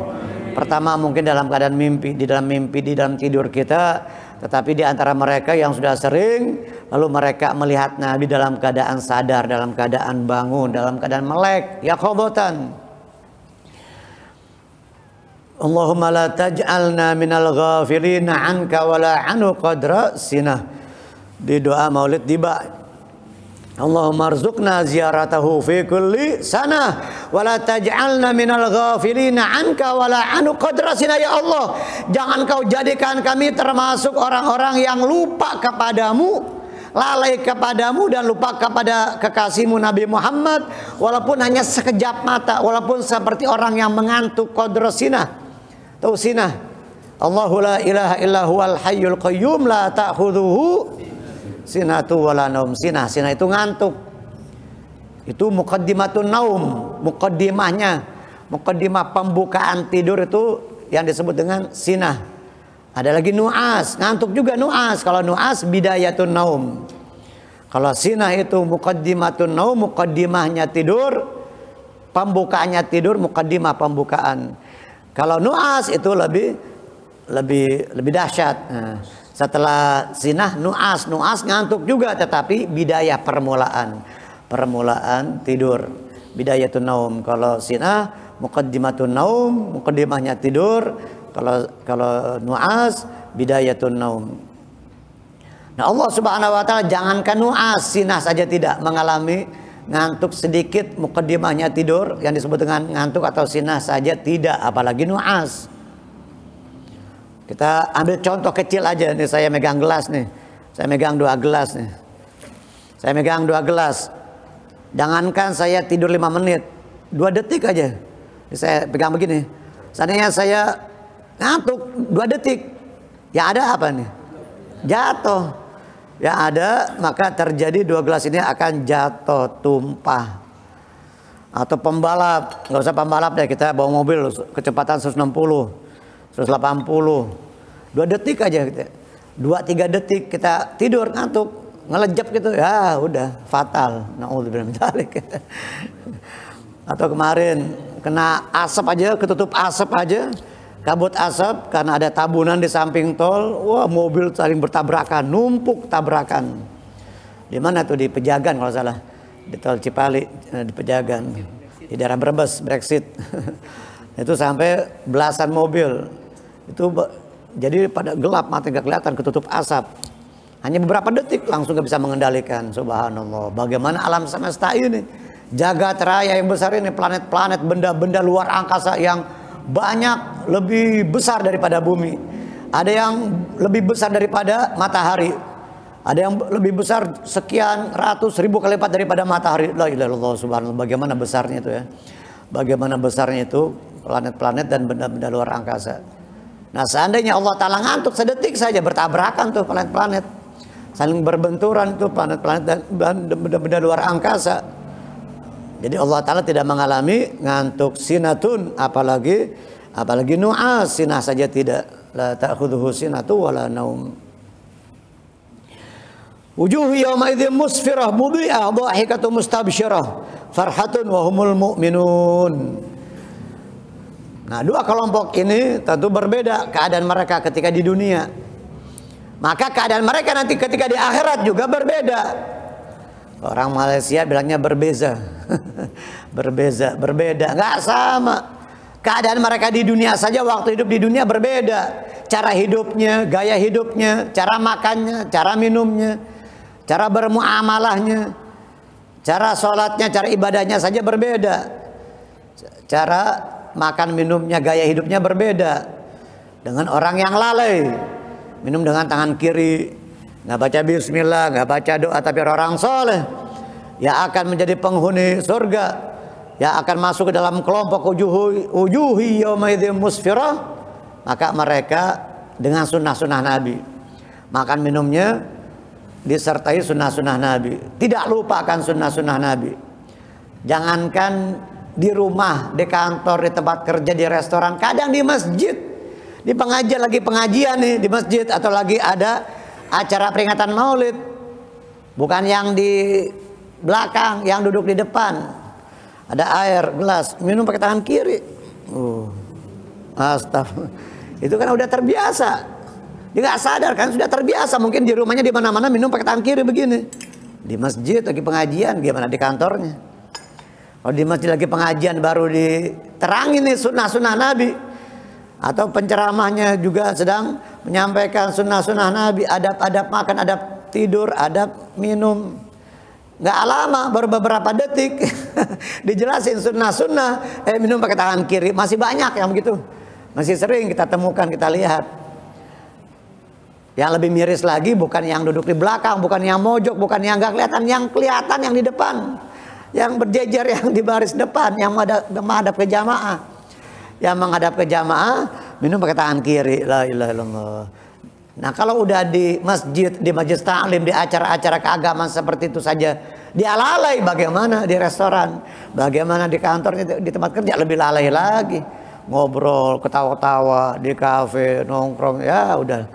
Pertama mungkin dalam keadaan mimpi, di dalam tidur kita. Tetapi di antara mereka yang sudah sering, lalu mereka melihat Nabi dalam keadaan sadar, dalam keadaan bangun, dalam keadaan melek, yaqadhatan. Allahumma la taj'alna minal ghafilina anka wala anu qadra sinah. Di doa maulid tiba, Allahumma arzuqna ziyaratahu fi kulli sana wala taj'alna minal ghafilina anka wala anu qadrasina. Ya Allah, jangan kau jadikan kami termasuk orang-orang yang lupa kepadamu, lalai kepadamu, dan lupa kepada kekasihmu Nabi Muhammad, walaupun hanya sekejap mata, walaupun seperti orang yang mengantuk. Qadrasina, tahu sinah, Allahu la ilaha illa huwal hayyul qayyum la ta'khudhuhu sinatu wala naum. Sinah itu ngantuk. Itu muqaddimatun naum, muqaddimah pembukaan tidur itu yang disebut dengan sinah. Ada lagi nu'as, ngantuk juga nu'as. Kalau nu'as bidayatun naum. Kalau sinah itu muqaddimatun naum, muqaddimahnya tidur, pembukaannya tidur, muqaddimah pembukaan. Kalau nu'as itu lebih dahsyat. Nah, setelah sinah nu'as ngantuk juga, tetapi bidayah permulaan tidur, bidayatun naum. Kalau sinah muqaddimatun naum, muqaddimahnya tidur. Kalau nu'as bidayatun naum. Nah, Allah Subhanahu wa taala jangankan nu'as, sinah saja tidak mengalami ngantuk sedikit, muqaddimahnya tidur yang disebut dengan ngantuk atau sinah saja tidak, apalagi nu'as. Kita ambil contoh kecil aja nih, saya megang gelas nih. Saya megang 2 gelas nih. Saya megang 2 gelas. Jangankan saya tidur 5 menit, 2 detik aja. Saya pegang begini. Seandainya saya ngantuk 2 detik, ya ada apa nih? Jatuh. Ya ada, maka terjadi 2 gelas ini akan jatuh, tumpah. Atau pembalap, nggak usah pembalap deh, kita bawa mobil kecepatan 160, 180, 2 detik aja gitu. 2-3 detik kita tidur ngantuk, ngelejap gitu, ya udah fatal. Naudzubillah min dzalik. Atau kemarin kena asap aja, ketutup asap aja, kabut asap karena ada tabunan di samping tol. Wah, mobil saling bertabrakan, numpuk tabrakan. Di mana tuh? Di Pejagan kalau salah, di tol Cipali, di Pejagan, di daerah Brebes, Brexit. Itu sampai belasan mobil. Itu jadi pada gelap, mata nggak kelihatan, ketutup asap. Hanya beberapa detik langsung nggak bisa mengendalikan. Subhanallah, bagaimana alam semesta ini, jagat raya yang besar ini, planet-planet, benda-benda luar angkasa yang banyak lebih besar daripada bumi. Ada yang lebih besar daripada matahari. Ada yang lebih besar sekian ratus ribu kali lipat daripada matahari. La ilaha illallah, subhanallah, bagaimana besarnya itu ya. Bagaimana besarnya itu planet-planet dan benda-benda luar angkasa. Nah, seandainya Allah Ta'ala ngantuk sedetik saja, bertabrakan tuh planet-planet, saling berbenturan tuh planet-planet dan benda-benda luar angkasa. Jadi Allah Ta'ala tidak mengalami ngantuk. Sinatun, apalagi nu'as, sinah saja tidak. La ta'khudhuhu sinatu wala naum. Wujuhu yawma idzin musfirah mudhi'ah dhahikatu mustabsyirah farhatun wa humul mu'minun. Nah, 2 kelompok ini tentu berbeda keadaan mereka ketika di dunia. Maka keadaan mereka nanti ketika di akhirat juga berbeda. Orang Malaysia bilangnya berbeza. berbeda, nggak sama. Keadaan mereka di dunia saja, waktu hidup di dunia berbeda. Cara hidupnya, gaya hidupnya, cara makannya, cara minumnya, cara bermuamalahnya, cara sholatnya, cara ibadahnya saja berbeda. Cara makan minumnya, gaya hidupnya berbeda. Dengan orang yang lalai, minum dengan tangan kiri, nggak baca bismillah, nggak baca doa, tapi orang soleh yang akan menjadi penghuni surga, yang akan masuk ke dalam kelompok wujuhi yawma idzin musfirah. Maka mereka dengan sunnah-sunnah Nabi, makan minumnya disertai sunnah-sunnah Nabi, tidak lupakan sunnah-sunnah Nabi. Jangankan di rumah, di kantor, di tempat kerja, di restoran, kadang di masjid, di pengajian, lagi pengajian nih di masjid, atau lagi ada acara peringatan maulid, bukan yang di belakang, yang duduk di depan, ada air gelas, minum pakai tangan kiri. Astagfirullah, itu kan udah terbiasa. Dia nggak sadar kan, sudah terbiasa. Mungkin di rumahnya di mana-mana minum pakai tangan kiri begini. Di masjid lagi pengajian, gimana di kantornya? Kalau di masjid lagi pengajian baru diterangin nih sunnah-sunnah Nabi, atau penceramahnya juga sedang menyampaikan sunnah-sunnah Nabi, adab-adab makan, adab tidur, adab minum. Nggak lama, baru beberapa detik dijelasin sunnah-sunnah, minum pakai tangan kiri. Masih banyak yang begitu, masih sering kita temukan, kita lihat. Yang lebih miris lagi bukan yang duduk di belakang, bukan yang mojok, bukan yang nggak kelihatan, yang kelihatan yang di depan, yang berjejer, yang di baris depan, yang menghadap ke jamaah. Yang menghadap ke jamaah minum pakai tangan kiri. La ilaha illallah. Nah, kalau udah di masjid, di majelis taklim, di acara-acara keagamaan seperti itu saja dia lalai, bagaimana di restoran, bagaimana di kantor, di tempat kerja lebih lalai lagi. Ngobrol, ketawa-tawa di kafe, nongkrong, ya udah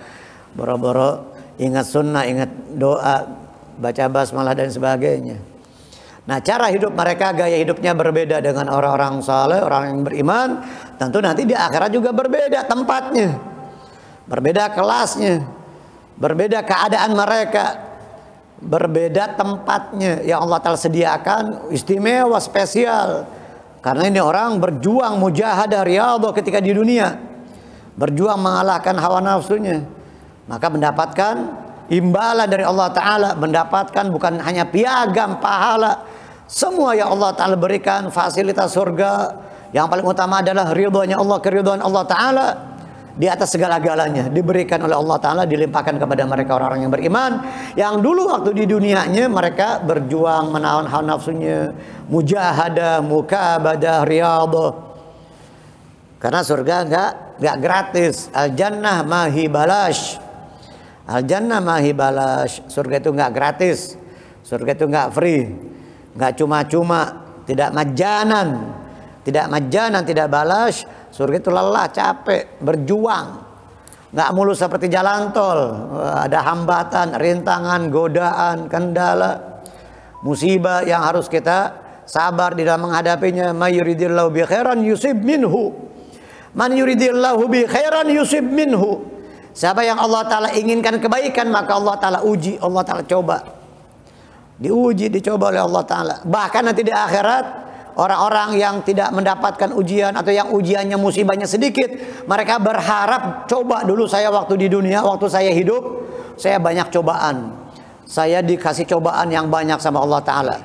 boro-boro ingat sunnah, ingat doa, baca basmalah dan sebagainya. Nah, cara hidup mereka, gaya hidupnya berbeda dengan orang-orang saleh, orang yang beriman. Tentu nanti di akhirat juga berbeda tempatnya, berbeda kelasnya, berbeda keadaan mereka, berbeda tempatnya yang Allah Ta'ala sediakan istimewa, spesial. Karena ini orang berjuang mujahadah riyadhah ketika di dunia, berjuang mengalahkan hawa nafsunya, maka mendapatkan imbalan dari Allah Ta'ala, mendapatkan bukan hanya piagam pahala, semua yang Allah Ta'ala berikan, fasilitas surga. Yang paling utama adalah ridhonya Allah, keridhaan Allah Ta'ala di atas segala-galanya diberikan oleh Allah Ta'ala, dilimpahkan kepada mereka orang-orang yang beriman, yang dulu waktu di dunianya mereka berjuang menahan hawa nafsunya, mujahadah, mukabadah, riyadhah. Karena surga enggak gratis. Al jannah mahi balash. Al jannah mahi balash. Surga itu enggak gratis. Surga itu enggak free, enggak cuma-cuma, tidak majanan. Tidak majanan, tidak balash. Surga itu lelah, capek, berjuang. Nggak mulus seperti jalan tol. Ada hambatan, rintangan, godaan, kendala, musibah yang harus kita sabar di dalam menghadapinya. Man yuridillahu bi khairan yusib minhu. Man yuridillahu bi khairan yusib minhu. Siapa yang Allah Ta'ala inginkan kebaikan, maka Allah Ta'ala uji, Allah Ta'ala coba. Diuji, dicoba oleh Allah Ta'ala. Bahkan nanti di akhirat, orang-orang yang tidak mendapatkan ujian atau yang ujiannya musibahnya sedikit, mereka berharap, coba dulu saya waktu di dunia, waktu saya hidup, saya banyak cobaan, saya dikasih cobaan yang banyak sama Allah Ta'ala.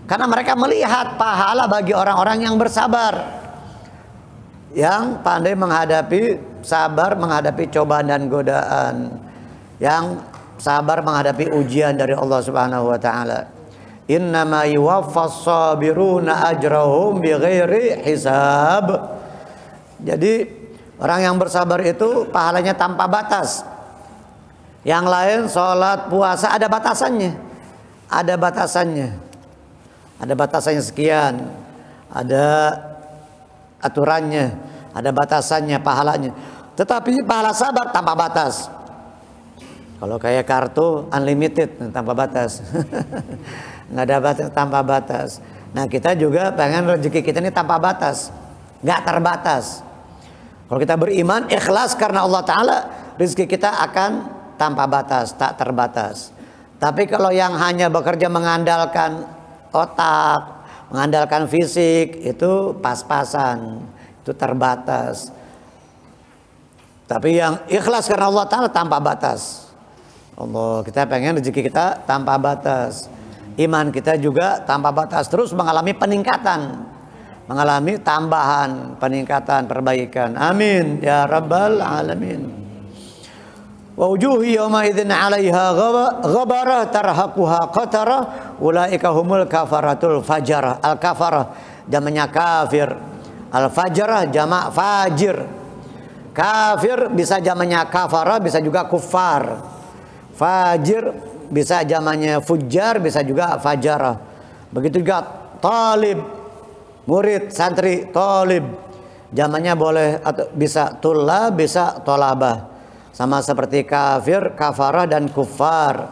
Karena mereka melihat pahala bagi orang-orang yang bersabar, yang pandai menghadapi, sabar menghadapi cobaan dan godaan, yang sabar menghadapi ujian dari Allah Subhanahu wa Ta'ala. Innama yuwaffas sabiruna ajrahum bighairi hisab. Jadi orang yang bersabar itu pahalanya tanpa batas. Yang lain sholat, puasa ada batasannya. Ada batasannya. Ada batasannya sekian. Ada aturannya, ada batasannya pahalanya. Tetapi pahala sabar tanpa batas. Kalau kayak kartu unlimited tanpa batas. Nggak ada batas, tanpa batas. Nah, kita juga pengen rezeki kita ini tanpa batas, nggak terbatas. Kalau kita beriman ikhlas karena Allah Ta'ala, rezeki kita akan tanpa batas, tak terbatas. Tapi kalau yang hanya bekerja mengandalkan otak, mengandalkan fisik, itu pas-pasan, itu terbatas. Tapi yang ikhlas karena Allah Ta'ala tanpa batas. Allah, kita pengen rezeki kita tanpa batas. Iman kita juga tanpa batas, terus mengalami peningkatan, mengalami tambahan, peningkatan, perbaikan. Amin ya rabbal alamin. Wa wujuhi yawma idzin 'alaiha ghabarah tarhaquha qatarah ulaika humul kafaratul fajarah. Al kafarah jamaknya kafir, al fajarah jamak fajir. Kafir bisa jamaknya kafarah, bisa juga kufar. Fajir bisa zamannya fujar, bisa juga fajarah. Begitu juga talib, murid, santri, talib. Zamannya boleh atau bisa tulab, bisa tolabah. Sama seperti kafir, kafarah dan kufar.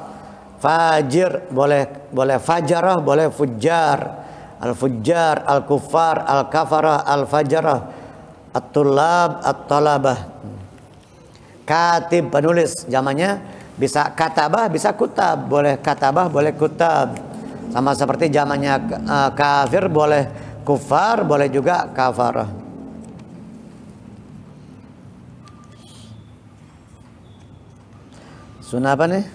Fajir boleh fajarah, boleh fujar. Al-fujar, al-kufar, al-kafarah, al-fajarah, at-tulab, at-talabah. Katib, penulis, zamannya bisa katabah, bisa kutab. Boleh katabah, boleh kutab. Sama seperti zamannya kafir, boleh kufar, boleh juga kafarah. Sunnah apa nih?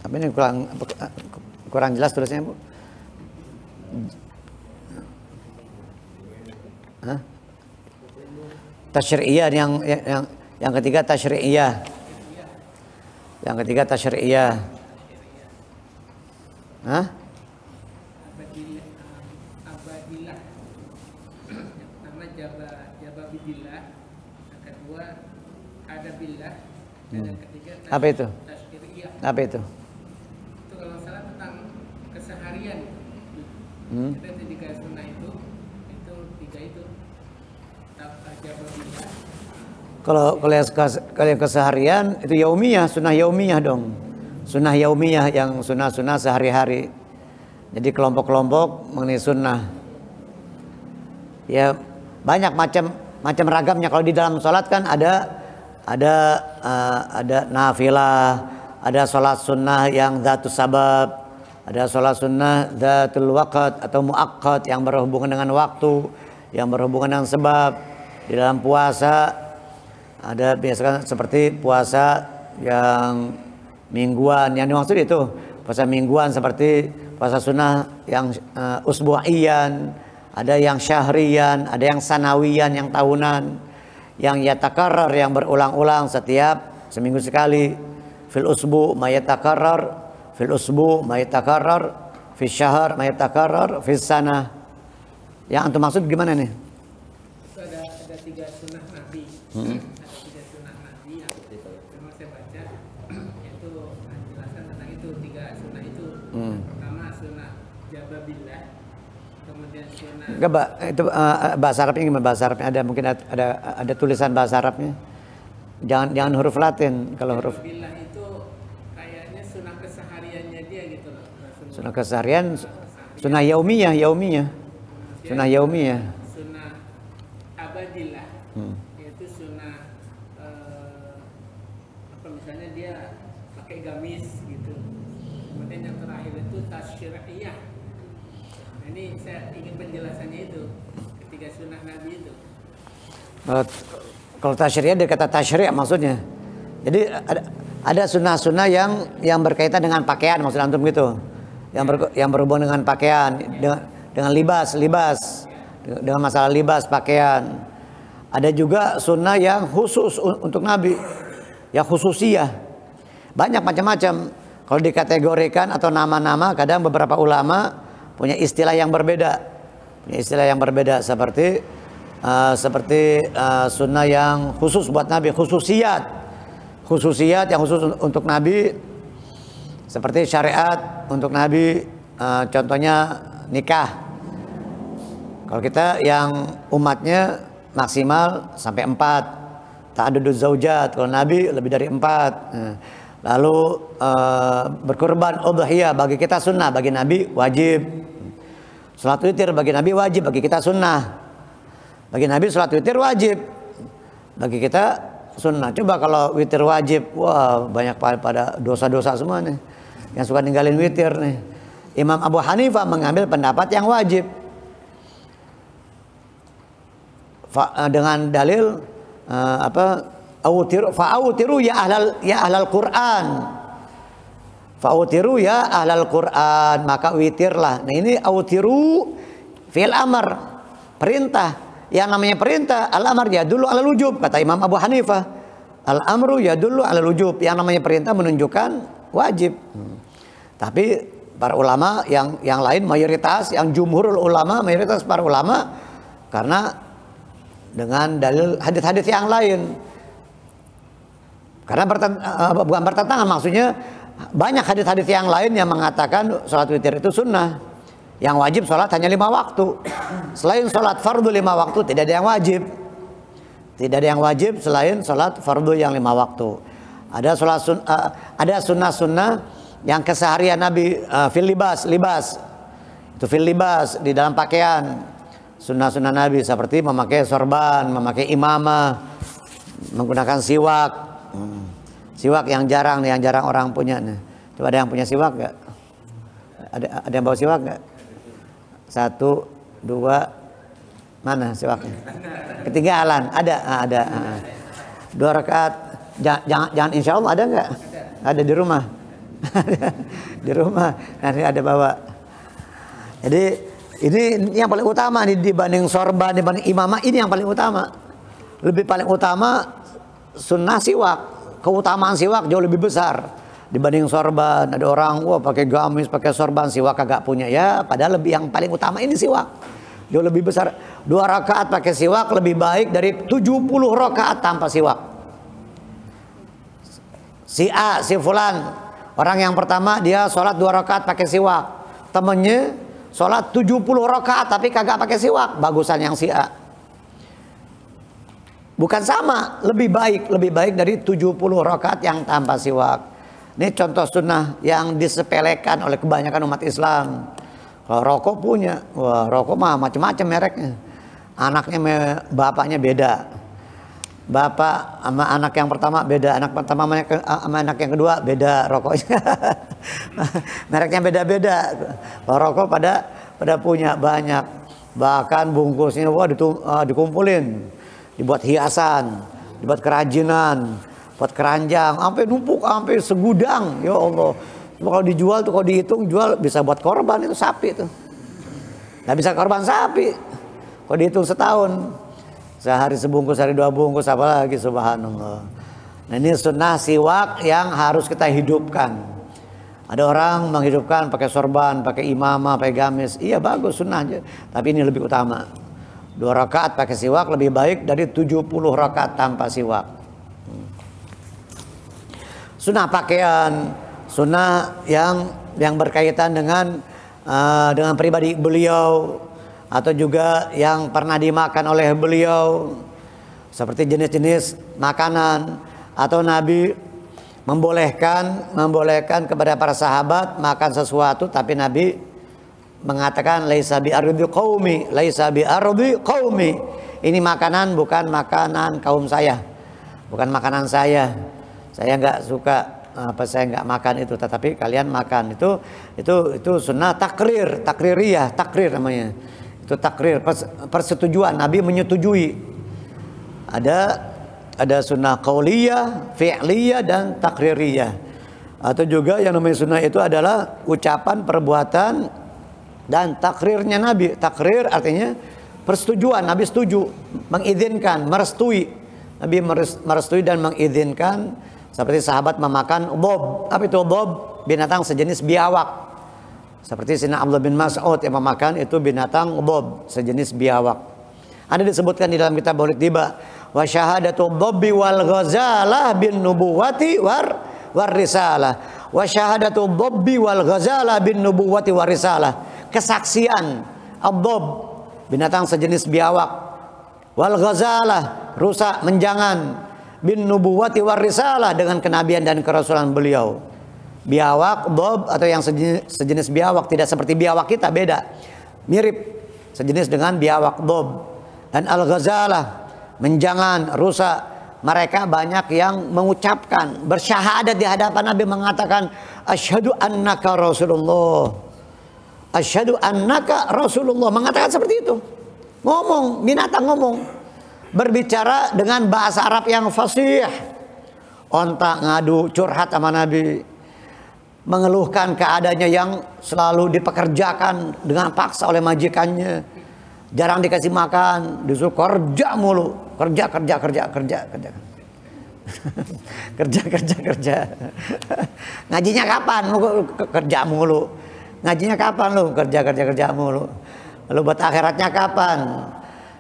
Tapi ini kurang jelas tulisnya, Bu. Hah? Tasyri'iyah yang ketiga tasyri'iyah. Yang ketiga tasyri'iyah. Hah? jaba bidillah, yang kedua ada billah, dan yang ketiga Apa itu? tashkiriyah. Apa itu? Itu kalau salah tentang keseharian. Kita tiga sunnah itu tiga itu. Jaba billah. Kalau yang keseharian itu yaumiyah, sunnah yaumiyah dong. Sunnah yaumiyah yang sunnah-sunnah sehari-hari. Jadi kelompok-kelompok mengenai sunnah. Ya banyak macam ragamnya. Kalau di dalam sholat kan ada nafilah, ada sholat sunnah yang dzatus sabab, ada sholat sunnah dzatul waqt atau muaqqat yang berhubungan dengan waktu, yang berhubungan dengan sebab. Di dalam puasa ada biasanya seperti puasa yang mingguan, yang dimaksud itu puasa mingguan seperti puasa sunnah yang usbu'iyan, ada yang syahriyan, ada yang sanawiyan, yang tahunan, yang yatakarrar, yang berulang-ulang setiap seminggu sekali. Fil usbu ma yatakarrar, fil usbu ma yatakarrar, fil syahr ma yatakarrar, fil sanah. Yang antum maksud gimana nih? Itu ada tiga sunnah Nabi. Ada tiga sunnah Nabi yang memang saya baca itu penjelasan tentang itu tiga sunnah itu. Pertama sunnah jababillah, kemudian sunnah. Enggak, itu bahasa Arabnya gimana? Bahasa Arabnya ada mungkin ada tulisan bahasa Arabnya. Jangan huruf Latin. Kalau huruf Jababillah itu kayaknya sunnah kesehariannya dia gitu loh. sunnah keseharian, sunnah yaumiyah. Sunnah yaumiyah. Sunnah abadillah, yaitu sunnah apa misalnya dia pakai gamis gitu. Kemudian yang terakhir itu tashkiriyah. Nah, ini saya ingin penjelasannya itu ketiga sunnah Nabi itu. Kalau tasyri'ah dari kata tasyri' maksudnya. Jadi ada sunnah-sunnah yang berkaitan dengan pakaian, maksud antum gitu. Yang berhubungan dengan pakaian, dengan libas, dengan masalah libas pakaian. Ada juga sunnah yang khusus untuk Nabi, yang khususiyah. Banyak macam-macam. Kalau dikategorikan atau nama-nama, kadang beberapa ulama punya istilah yang berbeda. Seperti sunnah yang khusus buat Nabi, khususiyat yang khusus untuk Nabi, seperti syariat untuk Nabi, contohnya nikah. Kalau kita yang umatnya maksimal sampai 4, ta'adduduz zaujat. Kalau Nabi lebih dari 4. Lalu berkurban udhiyah bagi kita sunnah, bagi Nabi wajib. Salat witir bagi Nabi wajib, bagi kita sunnah. Bagi Nabi salat witir wajib, bagi kita sunnah. Coba kalau witir wajib, wah banyak pada dosa-dosa semua nih yang suka ninggalin witir nih. Imam Abu Hanifah mengambil pendapat yang wajib dengan dalil fa'autiru ya ahlal Quran. Fa'autiru ya ahlal Quran, maka witirlah. Nah ini autiru fi'il amr, perintah. Yang namanya perintah, al-amr yadullu ala wujub, kata Imam Abu Hanifah. Al-amru yadullu ala wujub, yang namanya perintah menunjukkan wajib. Tapi para ulama yang lain, mayoritas, yang jumhurul ulama, mayoritas para ulama, karena dengan dalil hadis-hadis yang lain. Karena bukan bertentangan, maksudnya banyak hadis-hadis yang lain yang mengatakan sholat witir itu sunnah. Yang wajib sholat hanya 5 waktu. Selain sholat fardu 5 waktu tidak ada yang wajib. Tidak ada yang wajib selain sholat fardu yang 5 waktu. Ada sunnah-sunnah yang keseharian Nabi, fil libas. Itu fil libas, di dalam pakaian. Sunnah-sunnah Nabi seperti memakai sorban, memakai imamah, menggunakan siwak. Siwak yang jarang orang punya nih. Coba ada yang punya siwak gak? Ada yang bawa siwak gak? 1, 2, mana siwaknya? Ketinggalan, ada. 2 rakaat. Jangan insya Allah ada nggak? Ada di rumah. Di rumah nanti ada bawa. Jadi ini yang paling utama nih dibanding sorban, dibanding imamah, ini yang paling utama. Lebih paling utama sunnah siwak. Keutamaan siwak jauh lebih besar dibanding sorban. Ada orang pakai gamis, pakai sorban, siwak kagak punya ya. Padahal yang paling utama ini siwak. Jauh lebih besar. 2 rakaat pakai siwak lebih baik dari 70 rakaat tanpa siwak. Si A, si fulan, orang yang pertama dia sholat 2 rakaat pakai siwak. Temennya sholat 70 rakaat tapi kagak pakai siwak. Bagusan yang si A. Bukan sama, lebih baik dari 70 rakaat yang tanpa siwak. Ini contoh sunnah yang disepelekan oleh kebanyakan umat Islam. Kalau rokok punya, wah rokok mah macam-macam mereknya. Anaknya bapaknya beda. Bapak sama anak yang pertama beda, anak pertama sama anak yang kedua beda rokoknya. Mereknya beda-beda. Rokok pada punya banyak. Bahkan bungkusnya wah dikumpulin, dibuat hiasan, dibuat kerajinan, buat keranjang, sampai numpuk, sampai segudang. Ya Allah. Kalau dijual tuh, kalau dihitung jual bisa buat korban itu sapi tuh. Nggak bisa korban sapi. Kalau dihitung setahun, sehari sebungkus, sehari 2 bungkus, apalagi subhanallah. Nah ini sunnah siwak yang harus kita hidupkan. Ada orang menghidupkan pakai sorban, pakai imamah, pakai gamis. Iya bagus sunnah aja. Tapi ini lebih utama. 2 rakaat pakai siwak lebih baik dari 70 rakaat tanpa siwak. Sunnah pakaian. Sunnah yang berkaitan dengan pribadi beliau atau juga yang pernah dimakan oleh beliau, seperti jenis-jenis makanan, atau Nabi membolehkan kepada para sahabat makan sesuatu, tapi Nabi mengatakan laisa bi ardi qaumi, laisa bi ardi qaumi. Ini makanan bukan makanan kaum saya. Bukan makanan saya. Saya enggak suka saya nggak makan itu, tetapi kalian makan. Itu sunnah takrir namanya. Itu takrir, persetujuan. Nabi menyetujui. Ada sunnah qauliyah, fi'liyah, dan takririyah. Atau juga yang namanya sunnah itu adalah ucapan, perbuatan, dan takrirnya Nabi. Takrir artinya persetujuan. Nabi setuju, mengizinkan, merestui. Nabi merestui dan mengizinkan. Seperti sahabat memakan bob. Apa itu bob? Binatang sejenis biawak. Seperti Sayyidina Abdullah bin Mas'ud yang memakan itu binatang bob, sejenis biawak. Ada disebutkan di dalam kitab Maulid Tiba, wa syahadatu bobbi wal ghazalah bin nubuwati war risalah. Wa syahadatu bobbi wal ghazalah bin nubuwati war risalah. Kesaksian bob, binatang sejenis biawak, wal ghazalah, rusa menjangan, bin nubuwati war risalah, dengan kenabian dan kerasulan beliau. Biawak, bob, atau yang sejenis biawak, tidak seperti biawak kita, beda, mirip, sejenis dengan biawak bob. Dan al-ghazalah, menjangan, rusa, mereka banyak yang mengucapkan, bersyahadat di hadapan Nabi, mengatakan asyhadu annaka rasulullah, asyhadu annaka rasulullah, mengatakan seperti itu. Ngomong, binatang ngomong, berbicara dengan bahasa Arab yang fasih. Onta ngadu, curhat sama Nabi, mengeluhkan keadaannya yang selalu dipekerjakan dengan paksa oleh majikannya, jarang dikasih makan, disuruh kerja mulu, kerja kerja. Ngajinya kapan? Kerja mulu. Ngajinya kapan lu? Kerja mulu. Lalu buat akhiratnya kapan?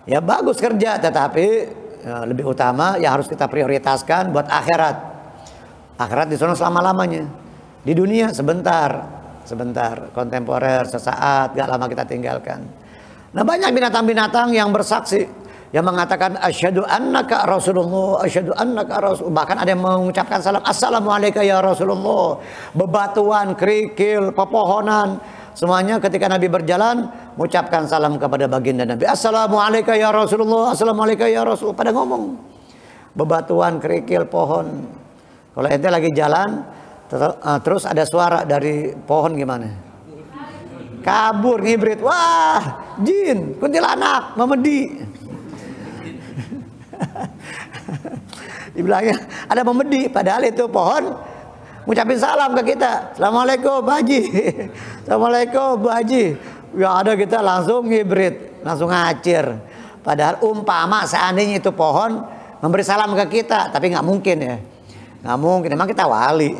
Ya bagus kerja, tetapi lebih utama yang harus kita prioritaskan buat akhirat. Akhirat di sana selama-lamanya. Di dunia sebentar, kontemporer, sesaat, gak lama kita tinggalkan. Nah banyak binatang-binatang yang bersaksi, yang mengatakan asyhadu annaka rasulullah, asyhadu annaka rasul. Bahkan ada yang mengucapkan salam, assalamualaikum ya Rasulullah. Bebatuan, kerikil, pepohonan, semuanya ketika Nabi berjalan mengucapkan salam kepada baginda Nabi. Assalamualaikum ya Rasulullah, assalamualaikum ya Rasul. Pada ngomong. Bebatuan, kerikil, pohon. Kalau ente lagi jalan, terus ada suara dari pohon gimana? Kabur, ngibrit. Wah, jin, kuntilanak, memedi. Dibilangnya ada memedi, padahal itu pohon ngucapin salam ke kita. Assalamualaikum Pak Haji. Assalamualaikum Pak Haji. Yang ada kita langsung ngibrit, langsung ngacir. Padahal umpama seandainya itu pohon memberi salam ke kita, tapi nggak mungkin ya. Nggak mungkin, emang kita wali.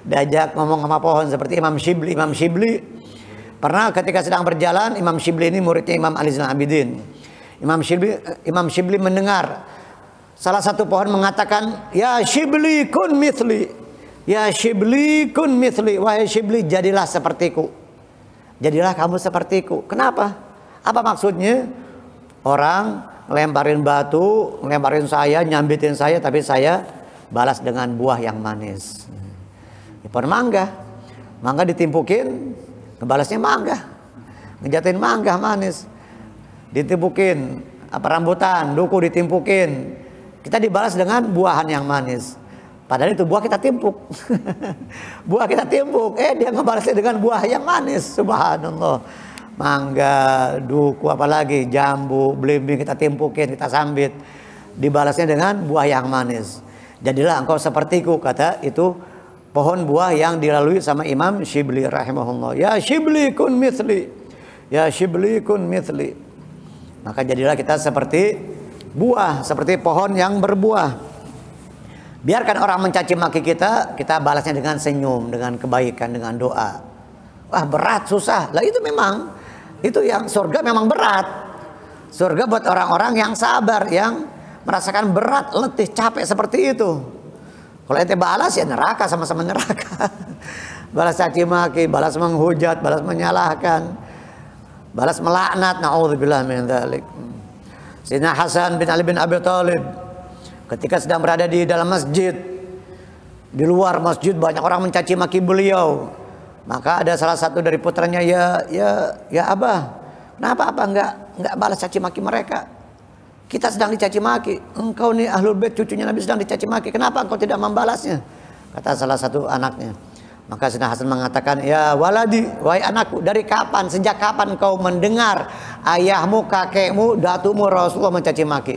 Diajak ngomong sama pohon seperti Imam Shibli Pernah ketika sedang berjalan, Imam Shibli ini muridnya Imam Ali Zainal Abidin. Imam Shibli mendengar salah satu pohon mengatakan, "Ya Shibli kun mithli. Ya Shibli kun mithli. Wahai Shibli, jadilah sepertiku. Jadilah kamu sepertiku." Kenapa? Apa maksudnya? Orang lemparin batu, lemparin saya, nyambitin saya, tapi saya balas dengan buah yang manis. Pohon mangga. Mangga ditimpukin, ngebalasnya mangga. Ngejatuhin mangga manis. Ditimpukin rambutan, duku ditimpukin, kita dibalas dengan buahan yang manis. Padahal itu buah kita timpuk. Buah kita timpuk, dia ngebalasnya dengan buah yang manis. Subhanallah. Mangga, duku, apalagi jambu, belimbing kita timpukin, kita sambit, dibalasnya dengan buah yang manis. Jadilah engkau sepertiku, kata itu pohon buah yang dilalui sama Imam Shibli rahimahullah. Ya Shibli kun mithli. Ya Shibli kun mithli. Maka jadilah kita seperti buah, seperti pohon yang berbuah. Biarkan orang mencaci maki kita, kita balasnya dengan senyum, dengan kebaikan, dengan doa. Wah berat, susah. Lah itu memang, itu yang surga memang berat. Surga buat orang-orang yang sabar, yang merasakan berat, letih, capek seperti itu. Kalau ente balas ya neraka, sama-sama neraka. Balas caci maki, balas menghujat, balas menyalahkan, balas melaknat, naudzubillah min dzalik. Sayyidina Hasan bin Ali bin Abi Thalib ketika sedang berada di dalam masjid, di luar masjid banyak orang mencaci maki beliau. Maka ada salah satu dari putranya, ya Abah, kenapa apa enggak balas caci maki mereka? Kita sedang dicaci maki. Engkau nih Ahlul Bait, cucunya Nabi sedang dicaci maki. Kenapa engkau tidak membalasnya? Kata salah satu anaknya. Maka Sayyidina Hasan mengatakan, ya waladi, wahai anakku, dari kapan, sejak kapan kau mendengar ayahmu, kakekmu, datumu Rasulullah mencaci maki?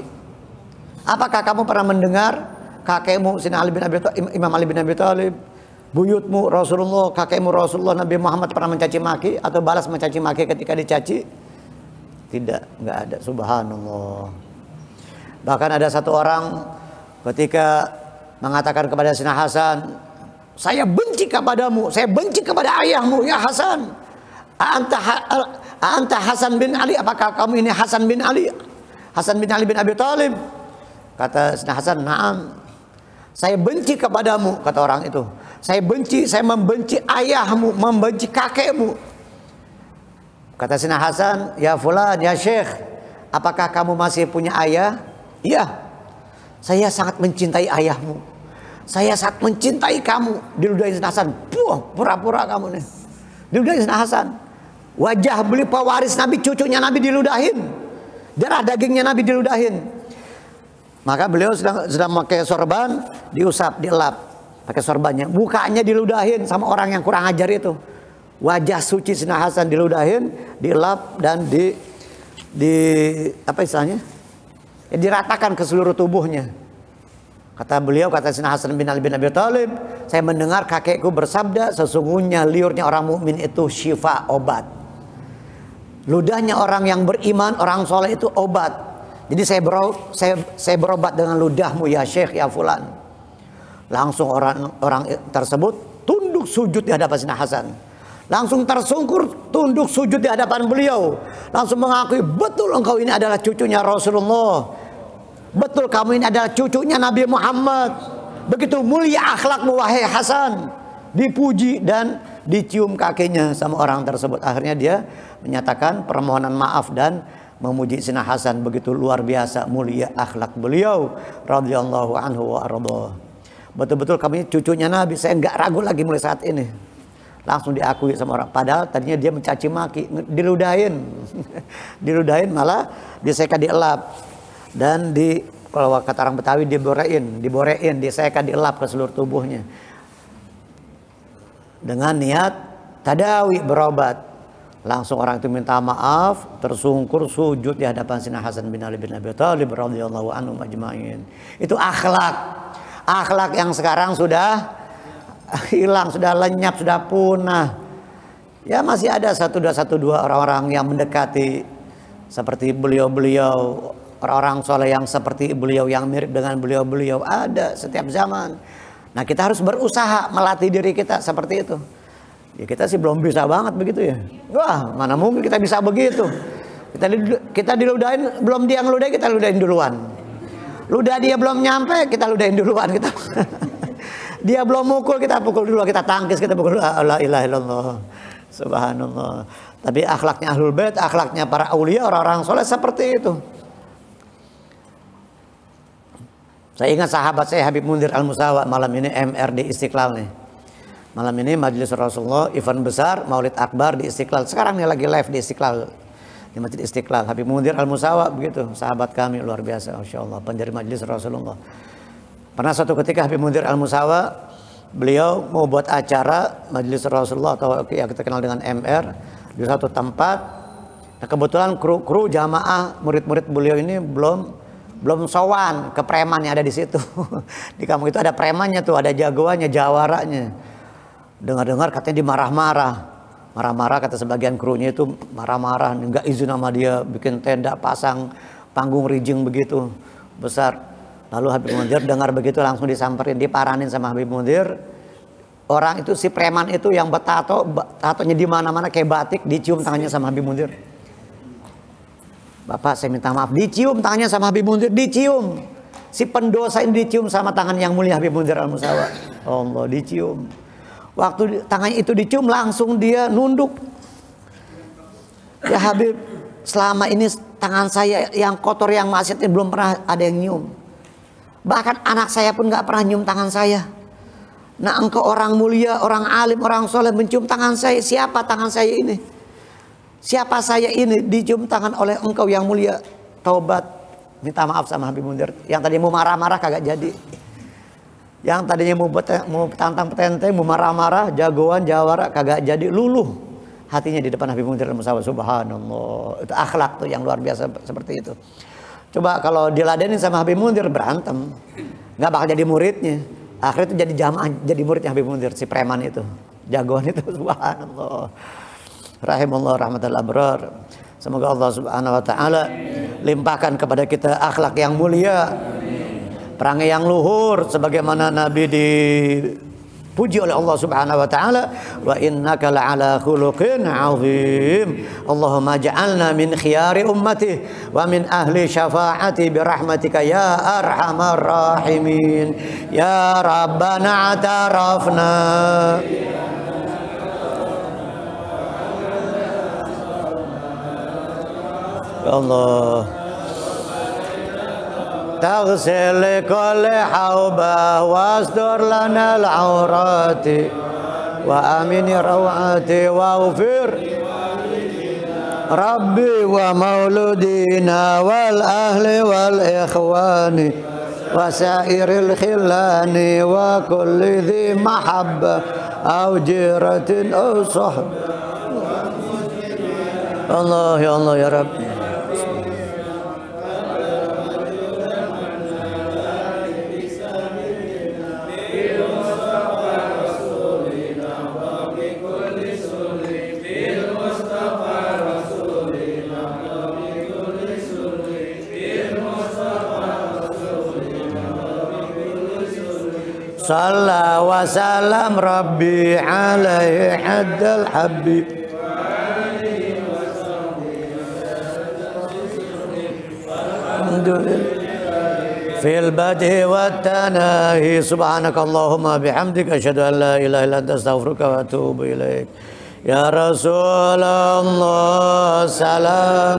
Apakah kamu pernah mendengar kakekmu Sayyidina Ali bin Abi Thalib, Imam Ali bin Abi Thalib, buyutmu Rasulullah, kakekmu Rasulullah, Nabi Muhammad pernah mencaci maki atau balas mencaci maki ketika dicaci? Tidak, enggak ada. Subhanallah. Bahkan ada satu orang ketika mengatakan kepada Sayyidina Hasan, saya benci kepadamu, saya benci kepada ayahmu ya Hasan. Anta Hasan bin Ali, apakah kamu ini Hasan bin Ali? Hasan bin Ali bin Abi Thalib. Kata Sayyidina Hasan, "Na'am. Saya benci kepadamu," kata orang itu. Saya membenci ayahmu, membenci kakekmu. Kata Sayyidina Hasan, "Ya fulan, ya Syekh, apakah kamu masih punya ayah?" "Iya. Saya sangat mencintai ayahmu. Saya sangat mencintai kamu." Diludahin Sayyidina Hasan. Pura-pura kamu nih. Diludahin Sayyidina Hasan. Wajah beli pewaris Nabi, cucunya Nabi diludahin. Darah dagingnya Nabi diludahin. Maka beliau sedang pakai sorban, diusap, dielap pakai sorbannya. Mukanya diludahin sama orang yang kurang ajar itu. Wajah suci Sayyidina Hasan diludahin, dielap dan apa istilahnya? Ya, diratakan ke seluruh tubuhnya. Kata beliau, kata Sayyidina Hasan bin Ali bin Abi Thalib, saya mendengar kakekku bersabda, sesungguhnya liurnya orang mukmin itu syifa, obat. Ludahnya orang yang beriman, orang soleh itu obat. Jadi saya berobat dengan ludahmu ya Syekh, ya fulan. Langsung orang tersebut tunduk sujud di hadapan Sayyidina Hasan. Langsung tersungkur tunduk sujud di hadapan beliau. Langsung mengakui, betul engkau ini adalah cucunya Rasulullah. Betul kamu ini adalah cucunya Nabi Muhammad. Begitu mulia akhlakmu wahai Hasan. Dipuji dan dicium kakinya sama orang tersebut. Akhirnya dia menyatakan permohonan maaf dan memuji Sayyidina Hasan. Begitu luar biasa mulia akhlak beliau radhiyallahu anhu wa arda. Betul-betul kami cucunya Nabi. Saya nggak ragu lagi mulai saat ini. Langsung diakui sama orang. Padahal tadinya dia mencaci maki, diludahin. Diludahin malah diseka dielap. Dan kalau kata orang Betawi diborein, diseka dielap ke seluruh tubuhnya. Dengan niat tadawi, berobat. Langsung orang itu minta maaf, tersungkur sujud di hadapan Sayyidina Hasan bin Ali bin Abi Thalib radhiyallahu anhu majma'in. Itu akhlak. Akhlak yang sekarang sudah hilang, sudah lenyap, sudah punah. Ya masih ada satu dua orang-orang yang mendekati seperti beliau-beliau, orang-orang soleh yang seperti beliau, yang mirip dengan beliau-beliau, ada setiap zaman. Nah kita harus berusaha melatih diri kita seperti itu. Ya kita sih belum bisa banget begitu ya. Wah, mana mungkin kita bisa begitu. Kita diludahin, belum dia ngeludahin, kita ludahin duluan. Ludah dia belum nyampe, kita ludahin duluan. Dia belum mukul, kita pukul dulu, kita tangkis, kita pukul. La ilaha illallah. Subhanallah. Tapi akhlaknya Ahlul Bait, akhlaknya para aulia, orang-orang soleh seperti itu. Saya ingat sahabat saya Habib Munzir Al-Musawa malam ini MR di Istiqlal nih. Malam ini Majelis Rasulullah event besar Maulid Akbar di Istiqlal. Sekarang nih lagi live di Istiqlal, di Masjid Istiqlal. Habib Munzir Al-Musawa begitu, sahabat kami luar biasa, Masya Allah, pendiri Majelis Rasulullah. Pernah suatu ketika Habib Munzir Al-Musawa, beliau mau buat acara Majelis Rasulullah atau yang kita kenal dengan MR di satu tempat. Nah, kebetulan kru jamaah murid-murid beliau ini belum sowan ke preman yang ada di situ. Di kampung itu ada premannya tuh, ada jagoannya, jawaranya. Dengar-dengar katanya marah-marah kata sebagian krunya itu marah-marah, nggak izin sama dia bikin tenda, pasang panggung rijing begitu besar. Lalu Habib Munzir dengar begitu langsung disamperin, diparanin sama Habib Munzir. Orang itu si preman itu yang tatonya di mana-mana kayak batik, dicium tangannya sama Habib Munzir. Bapak saya minta maaf, dicium tangannya sama Habib Munzir, dicium. Si pendosa ini dicium sama tangan yang mulia Habib Munzir Al-Musawa. Allah, dicium. Waktu tangannya itu dicium langsung dia nunduk. Ya Habib, selama ini tangan saya yang kotor, yang maksiat ini belum pernah ada yang nyium. Bahkan anak saya pun gak pernah nyium tangan saya. Nah engkau orang mulia, orang alim, orang soleh mencium tangan saya. Siapa tangan saya ini? Siapa saya ini dicium tangan oleh engkau yang mulia? Taubat, minta maaf sama Habib Munzir. Yang tadi mau marah-marah kagak jadi. Yang tadinya mau tantang petenteng, mau marah-marah, jagoan, jawara kagak jadi, luluh hatinya di depan Habib Munzir Al-Musawa. Subhanallah. Itu akhlak tuh yang luar biasa seperti itu. Coba kalau diladenin sama Habib Munzir berantem, nggak bakal jadi muridnya. Akhirnya itu jadi jamaah, jadi muridnya Habib Munzir, si preman itu, jagoan itu. Subhanallah. Rahimallahu rahmatal abrar. Semoga Allah Subhanahu wa taala limpahkan kepada kita akhlak yang mulia, perangai yang luhur sebagaimana Nabi dipuji oleh Allah Subhanahu wa taala, wa innaka la'ala khuluqin 'azim. Allahumma ja'alna min khiyari ummati wa min ahli syafaati bi rahmatika ya arhamar rahimin. Ya Rabbana atarafna Allah taghsil kulli haubah wasdur lana al-aurati wa amini rawati waghfir Rabbi wa mauludina wal ahli wal ikhwani wa sairil khillani wa kulli dhi mahabba aw jiratin aw sahb. Allah ya Allah ya Rabbi. Salla wa salam Rabbi alaihi haddal habib. Fil badhi wa tanahi. Subhanakallahumma bihamdika asyhadu an la ilaha illa anta astaghfiruka wa atubu ilaik. Ya Rasulullah salam.